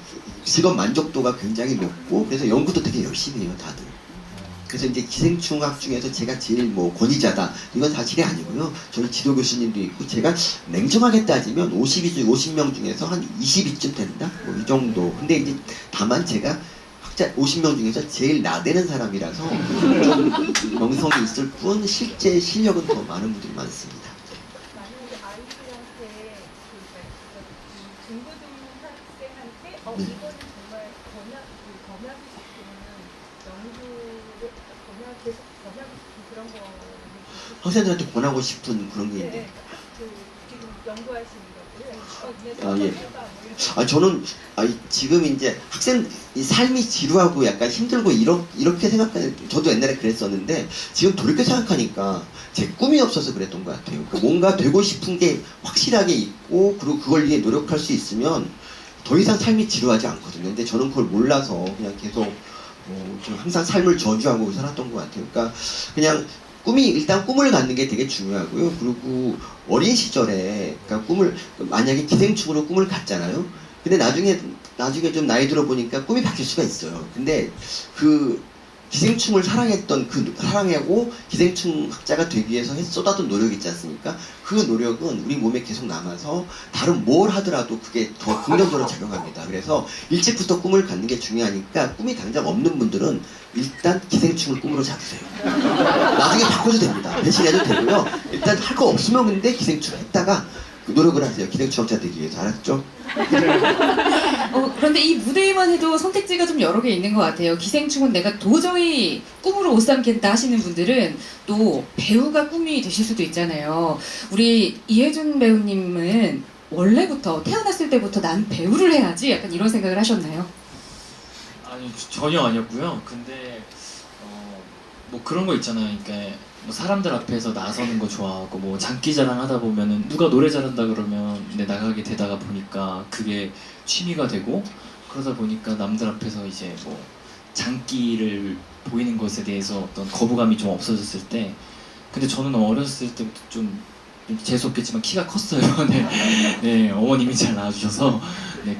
직업 만족도가 굉장히 높고, 그래서 연구도 되게 열심히 해요, 다들. 그래서 이제 기생충학 중에서 제가 제일 뭐 권위자다, 이건 사실이 아니고요. 저희 지도 교수님도 있고, 제가 냉정하게 따지면 50명 중에서 한 20위쯤 된다? 뭐 이 정도. 근데 이제 다만 제가 50명 중에서 제일 나대는 사람이라서 좀 명성이 있을 뿐, 실제 실력은 더 많은 분들이 많습니다. 만약에 아이들한테 중고등 학생한테 네. 이거는 정말 권하고 싶은 연구를 계속 권하고 싶은 그런 거. 학생들한테 권하고 싶은 그런 게 네, 있는데, 그 지금 연구하시는 거를 아, 예. 저는 지금 이제 학생 이 삶이 지루하고 약간 힘들고 이렇게 생각하는, 저도 옛날에 그랬었는데 지금 돌이켜 생각하니까 제 꿈이 없어서 그랬던 것 같아요. 그러니까 뭔가 되고 싶은 게 확실하게 있고, 그리고 그걸 위해 노력할 수 있으면 더 이상 삶이 지루하지 않거든요. 근데 저는 그걸 몰라서 그냥 계속 좀 항상 삶을 저주하고 살았던 것 같아요. 그러니까 그냥 일단 꿈을 갖는 게 되게 중요하고요. 그리고 어린 시절에, 그러니까 만약에 기생충으로 꿈을 갖잖아요. 근데 나중에 좀 나이 들어 보니까 꿈이 바뀔 수가 있어요. 근데 그 기생충을 사랑하고 기생충 학자가 되기 위해서 쏟아둔 노력이 있지 않습니까? 그 노력은 우리 몸에 계속 남아서 다른 뭘 하더라도 그게 더 긍정적으로 작용합니다. 그래서 일찍부터 꿈을 갖는 게 중요하니까, 꿈이 당장 없는 분들은 일단 기생충을 꿈으로 잡으세요. 나중에 바꿔도 됩니다. 대신해도 되고요. 일단 할 거 없으면 근데 기생충 했다가 노력을 하세요. 기생충 학자 되기 위해서. 알았죠? 그런데 이 무대에만 해도 선택지가 좀 여러 개 있는 것 같아요. 기생충은 내가 도저히 꿈으로 못 삼겠다 하시는 분들은 또 배우가 꿈이 되실 수도 있잖아요. 우리 이혜준 배우님은 원래부터 태어났을 때부터 난 배우를 해야지 약간 이런 생각을 하셨나요? 아니 전혀 아니었고요. 근데 뭐 그런 거 있잖아요. 그러니까 뭐 사람들 앞에서 나서는 거 좋아하고, 뭐 장기자랑 하다 보면은 누가 노래 잘한다 그러면 나가게 되다가 보니까 그게 취미가 되고, 그러다 보니까 남들 앞에서 이제 뭐 장기를 보이는 것에 대해서 어떤 거부감이 좀 없어졌을 때, 근데 저는 어렸을 때부터 좀 재수없겠지만 키가 컸어요. 네, 어머님이 잘 낳아주셔서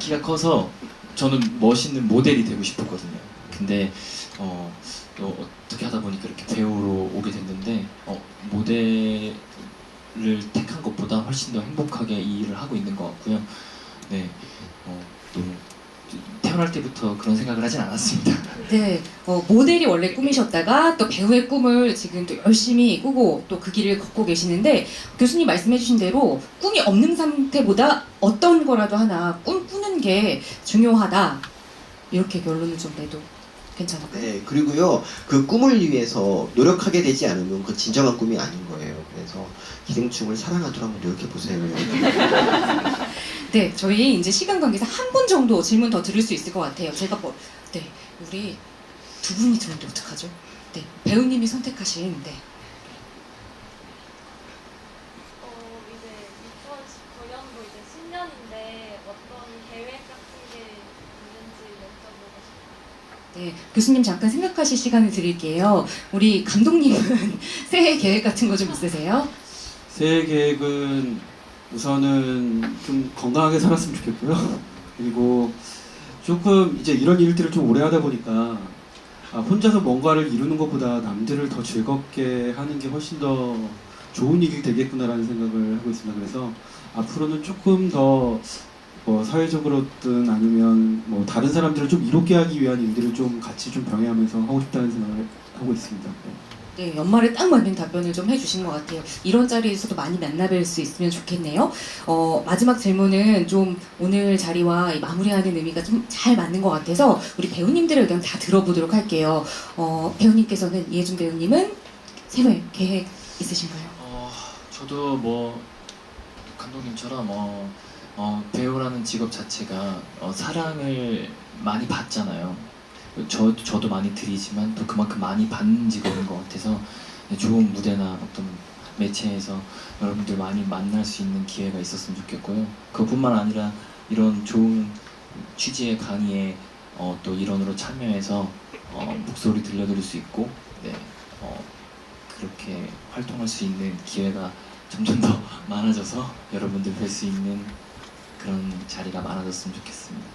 키가 커서 저는 멋있는 모델이 되고 싶었거든요. 근데 또 어떻게 하다 보니까 이렇게 배우로 오게 됐는데, 모델을 택한 것보다 훨씬 더 행복하게 이 일을 하고 있는 것 같고요. 네, 또 태어날 때부터 그런 생각을 하진 않았습니다. 네, 모델이 원래 꿈이셨다가 또 배우의 꿈을 지금 또 열심히 꾸고 또 그 길을 걷고 계시는데, 교수님 말씀해주신 대로 꿈이 없는 상태보다 어떤 거라도 하나 꿈꾸는 게 중요하다, 이렇게 결론을 좀 내도 괜찮을까요? 네, 그리고요, 그 꿈을 위해서 노력하게 되지 않으면 그 진정한 꿈이 아닌 거예요. 그래서 기생충을 사랑하도록 한번 노력해 보세요. 네, 저희 이제 시간 관계상 한 분 정도 질문 더 드릴 수 있을 것 같아요. 제가 네, 우리 두 분이 들었는데 어떡하죠? 네, 배우님이 선택하신, 네. 이제 2019년도 이제 신년인데 어떤 계획 같은 게 있는지 여쭤보고 싶어요. 네, 교수님 잠깐 생각하실 시간을 드릴게요. 우리 감독님은 새해 계획 같은 거 좀 있으세요? 새해 계획은 우선은 좀 건강하게 살았으면 좋겠고요. 그리고 조금 이제 이런 일들을 좀 오래 하다 보니까 혼자서 뭔가를 이루는 것보다 남들을 더 즐겁게 하는 게 훨씬 더 좋은 일이 되겠구나라는 생각을 하고 있습니다. 그래서 앞으로는 조금 더 사회적으로든 아니면 뭐 다른 사람들을 좀 이롭게 하기 위한 일들을 좀 같이 좀 병행하면서 하고 싶다는 생각을 하고 있습니다. 네, 연말에 딱 맞는 답변을 좀 해주신 것 같아요. 이런 자리에서도 많이 만나뵐 수 있으면 좋겠네요. 마지막 질문은 좀 오늘 자리와 마무리하는 의미가 좀 잘 맞는 것 같아서 우리 배우님들의 의견 다 들어보도록 할게요. 배우님께서는, 이혜준 배우님은 새해 계획 있으신가요? 저도 뭐 감독님처럼 배우라는 직업 자체가 사랑을 많이 받잖아요. 저도 많이 드리지만 또 그만큼 많이 받는 직업인 것 같아서 좋은 무대나 어떤 매체에서 여러분들 많이 만날 수 있는 기회가 있었으면 좋겠고요. 그뿐만 아니라 이런 좋은 취지의 강의에 또 일원으로 참여해서 목소리 들려드릴 수 있고 네, 그렇게 활동할 수 있는 기회가 점점 더 많아져서 여러분들 뵐 수 있는 그런 자리가 많아졌으면 좋겠습니다.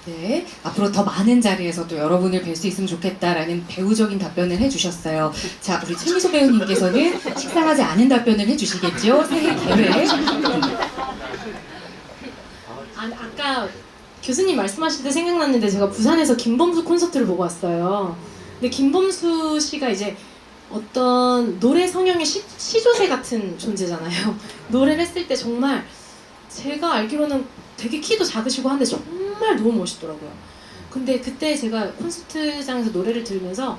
네, 앞으로 더 많은 자리에서 또 여러분을 뵐 수 있으면 좋겠다라는 배우적인 답변을 해주셨어요. 자, 우리 최미소 배우님께서는 식상하지 않은 답변을 해주시겠죠? 새해 계획. 아까 교수님 말씀하실 때 생각났는데 제가 부산에서 김범수 콘서트를 보고 왔어요. 근데 김범수 씨가 이제 어떤 노래 성형의 시조새 같은 존재잖아요. 노래를 했을 때 정말 제가 알기로는 되게 키도 작으시고 한데 정말 너무 멋있더라고요. 근데 그때 제가 콘서트장에서 노래를 들으면서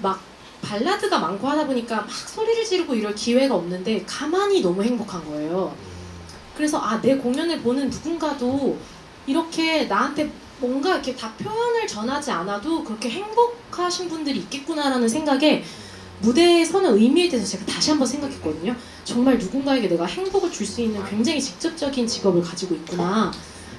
막 발라드가 많고 하다 보니까 막 소리를 지르고 이럴 기회가 없는데 가만히 너무 행복한 거예요. 그래서 내 공연을 보는 누군가도 이렇게 나한테 뭔가 이렇게 다 표현을 전하지 않아도 그렇게 행복하신 분들이 있겠구나라는 생각에 무대에 서는 의미에 대해서 제가 다시 한번 생각했거든요. 정말 누군가에게 내가 행복을 줄 수 있는 굉장히 직접적인 직업을 가지고 있구나.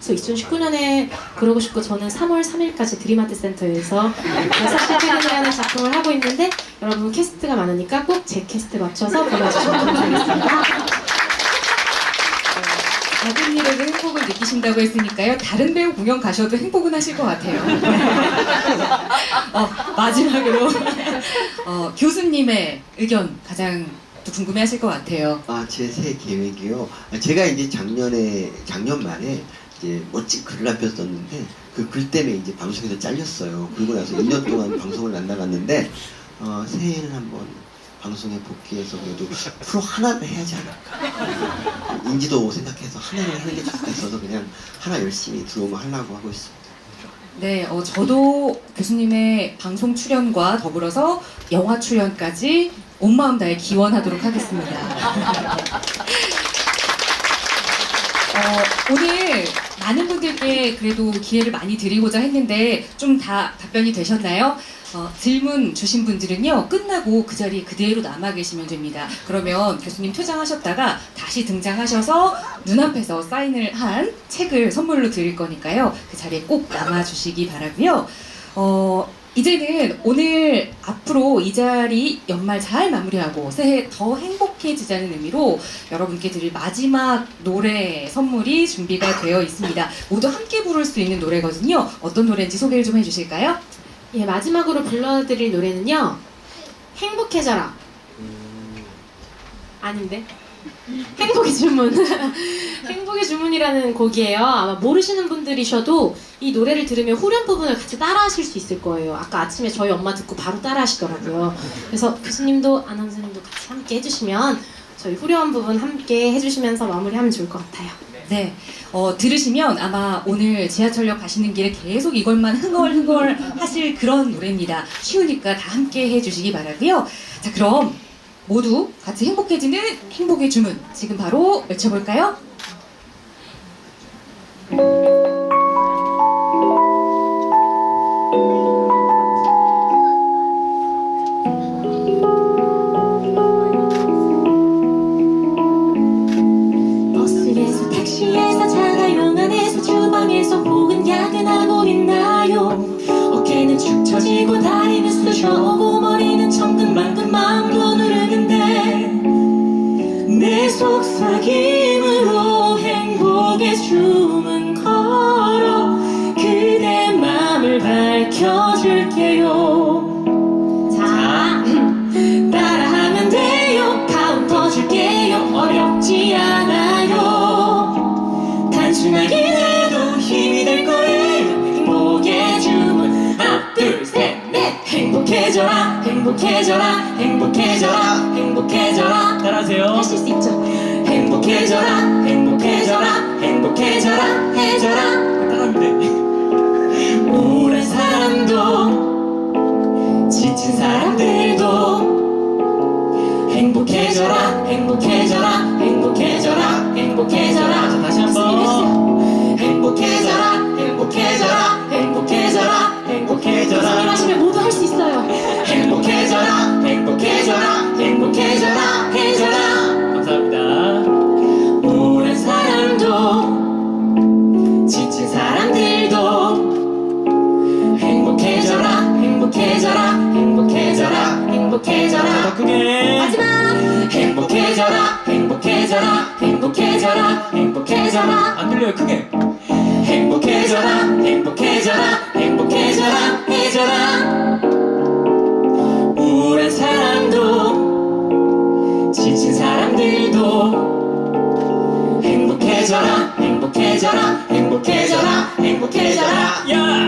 그래서 2019년에 그러고 싶고 저는 3월 3일까지 드림아트 센터에서 6시 퇴근이라는 작품을 하고 있는데 여러분 캐스트가 많으니까 꼭 제 캐스트 맞춰서 불러주시면 감사하겠습니다. 작은 일에도 행복을 느끼신다고 했으니까요. 다른 배우 공연 가셔도 행복은 하실 것 같아요. 마지막으로 교수님의 의견 가장 또 궁금해하실 것 같아요. 제 새 계획이요. 제가 이제 작년 말에 이제 멋진 글을 한 편 썼는데 그 글 때문에 이제 방송에서 잘렸어요. 그러고 나서 2년 동안 방송을 안 나갔는데 새해에는 한번 방송에 복귀해서 그래도 프로 하나를 해야지 않을까. 인지도 생각해서 하나를 하는 게 좋겠어서 그냥 하나 열심히 들어오면 하려고 하고 있습니다. 네, 저도 교수님의 방송 출연과 더불어서 영화 출연까지 온 마음 다해 기원하도록 하겠습니다. 오늘 많은 분들께 그래도 기회를 많이 드리고자 했는데 좀 다 답변이 되셨나요? 질문 주신 분들은요, 끝나고 그 자리에 그대로 남아 계시면 됩니다. 그러면 교수님 퇴장하셨다가 다시 등장하셔서 눈앞에서 사인을 한 책을 선물로 드릴 거니까요, 그 자리에 꼭 남아 주시기 바라고요. 이제는 오늘 앞으로 이 자리 연말 잘 마무리하고 새해 더 행복해지자는 의미로 여러분께 드릴 마지막 노래 선물이 준비가 되어 있습니다. 모두 함께 부를 수 있는 노래거든요. 어떤 노래인지 소개를 좀 해주실까요? 예, 마지막으로 불러드릴 노래는요, 행복해져라. 아닌데? 행복의 주문. 행복의 주문이라는 곡이에요. 아마 모르시는 분들이셔도 이 노래를 들으면 후렴 부분을 같이 따라 하실 수 있을 거예요. 아까 아침에 저희 엄마 듣고 바로 따라 하시더라고요. 그래서 교수님도 아나운서님도 같이 함께 해주시면 저희 후렴 부분 함께 해주시면서 마무리하면 좋을 것 같아요. 네, 들으시면 아마 오늘 지하철역 가시는 길에 계속 이걸만 흥얼흥얼 하실 그런 노래입니다. 쉬우니까 다 함께 해주시기 바라고요. 자, 그럼 모두 같이 행복해지는 행복의 주문 지금 바로 외쳐볼까요? 버스에서 택시에서 자가용 안에서 주방에서 혹은 야근하고 있나요? 어깨는 축 처지고 다리는 쑤셔오고 머리는 천근만근 마음도 누르는데 내 속삭임으로 행복의 주문 걸어 그대 맘을 밝혀줄게요. 자, 따라하면 돼요. 카운터 줄게요. 어렵지 않아요. 단순하긴 해도 힘이 될 거예요. 행복의 주문 하나 둘 셋 넷. 행복해져라 행복해져라 행복해져라 행복해져라. 따라하세요. 하실 수 있죠. 행복해져라 행복해져라 행복해져라 해져라. 따라하면 돼. 우울한 사람도 지친 사람들도 행복해져라 행복해 행복해져라. 자, 다시 한번 행복해져라 행복해져라 행복해져라 행복해져라. 하시면 모두 할 수 있어요. 행복해져라 행복해져라 행복해져라 해져라. 감사합니다. 우울한 사람도 지친 사람들도 행복해져라 행복해져라 행복해져라 행복해져라. 더 크게 마지막 행복해져라 행복해져라 행복해져라 행복해져라. 안 들려요. 크게 행복해져라 행복해져라 행복해져라 해져라. 우울한 사람도 지친 사람들도 행복해져라 행복해져라 행복해져라 행복해져라. 야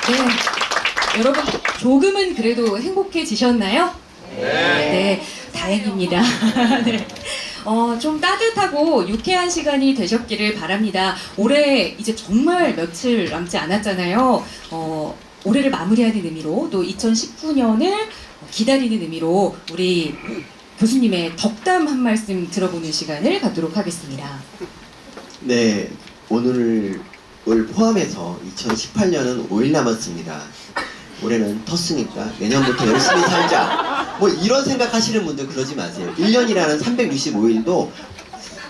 네. 여러분, 조금은 그래도 행복해지셨나요? 네. 다행입니다. 네. 좀 따뜻하고 유쾌한 시간이 되셨기를 바랍니다. 올해 이제 정말 며칠 남지 않았잖아요. 올해를 마무리하는 의미로 또 2019년을 기다리는 의미로 우리 교수님의 덕담 한 말씀 들어보는 시간을 갖도록 하겠습니다. 네, 오늘을 포함해서 2018년은 5일 남았습니다. 올해는 텄으니까 내년부터 열심히 살자. 뭐 이런 생각하시는 분들 그러지 마세요. 1년이라는 365일도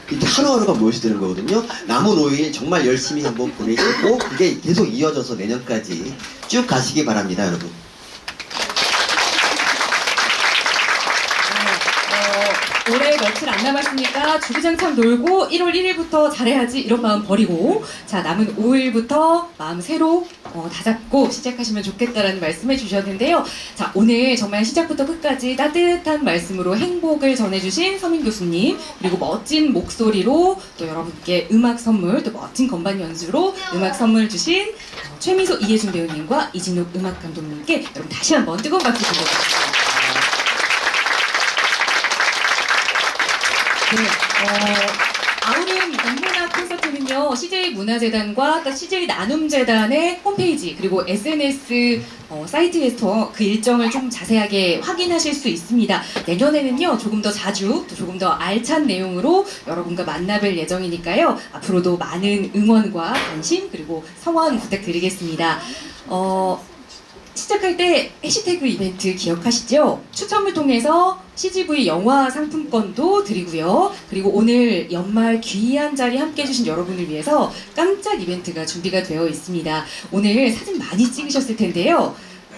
이렇게 하루하루가 무엇이되는 거거든요. 남은 5일 정말 열심히 한번 보내시고 그게 계속 이어져서 내년까지 쭉 가시기 바랍니다, 여러분. 올해 며칠 안 남았으니까 주구장창 놀고 1월 1일부터 잘해야지 이런 마음 버리고 자 남은 5일부터 마음 새로 다잡고 시작하시면 좋겠다라는 말씀해 주셨는데요. 자 오늘 정말 시작부터 끝까지 따뜻한 말씀으로 행복을 전해주신 서민 교수님 그리고 멋진 목소리로 또 여러분께 음악 선물 또 멋진 건반 연주로 음악 선물 주신 최민소 이혜준 배우님과 이진욱 음악 감독님께 여러분 다시 한번 뜨거운 박수 드리겠습니다. 네, 아우름 인문학 콘서트는요, CJ 문화재단과 CJ 나눔재단의 홈페이지, 그리고 SNS 사이트에서 그 일정을 좀 자세하게 확인하실 수 있습니다. 내년에는요, 조금 더 자주, 또 조금 더 알찬 내용으로 여러분과 만나뵐 예정이니까요, 앞으로도 많은 응원과 관심, 그리고 성원 부탁드리겠습니다. 시작할 때 해시태그 이벤트 기억하시죠? 추첨을 통해서 CGV 영화 상품권도 드리고요. 그리고 오늘 연말 귀한 자리 함께 해주신 여러분을 위해서 깜짝 이벤트가 준비가 되어 있습니다. 오늘 사진 많이 찍으셨을 텐데요.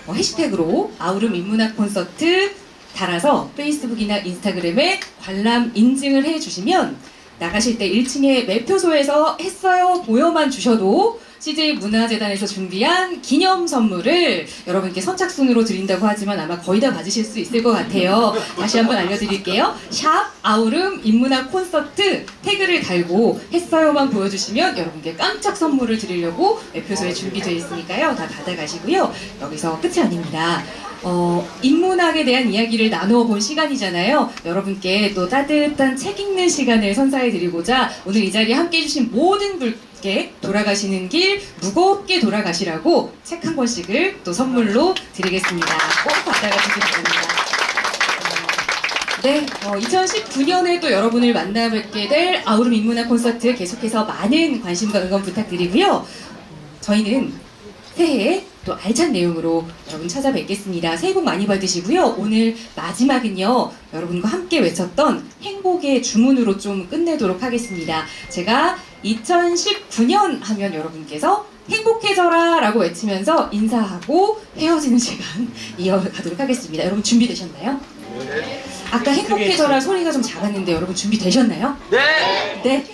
해시태그로 아우름 인문학 콘서트 달아서 페이스북이나 인스타그램에 관람 인증을 해주시면 나가실 때 1층에 매표소에서 했어요 모여만 주셔도 CJ 문화재단에서 준비한 기념 선물을 여러분께 선착순으로 드린다고 하지만 아마 거의 다 받으실 수 있을 것 같아요. 다시 한번 알려드릴게요. 샵 아우름 인문학 콘서트 태그를 달고 했어요만 보여주시면 여러분께 깜짝 선물을 드리려고 매표소에 준비되어 있으니까요. 다 받아가시고요. 여기서 끝이 아닙니다. 인문학에 대한 이야기를 나누어 본 시간이잖아요. 여러분께 또 따뜻한 책 읽는 시간을 선사해드리고자 오늘 이 자리에 함께 해주신 모든 분께 돌아가시는 길 무겁게 돌아가시라고 책 한 권씩을 또 선물로 드리겠습니다. 꼭 받아가시기 바랍니다. 네, 2019년에 또 여러분을 만나뵙게 될 아우름 인문학 콘서트 계속해서 많은 관심과 응원 부탁드리고요. 저희는 새해에 또 알찬 내용으로 여러분 찾아뵙겠습니다. 새해 복 많이 받으시고요. 오늘 마지막은요. 여러분과 함께 외쳤던 행복의 주문으로 좀 끝내도록 하겠습니다. 제가 2019년 하면 여러분께서 행복해져라 라고 외치면서 인사하고 헤어지는 시간 이어가도록 하겠습니다. 여러분 준비되셨나요? 네. 아까 행복해져라 소리가 좀 작았는데 여러분 준비되셨나요? 네! 네.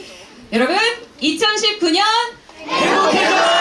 여러분 2019년 행복해져라!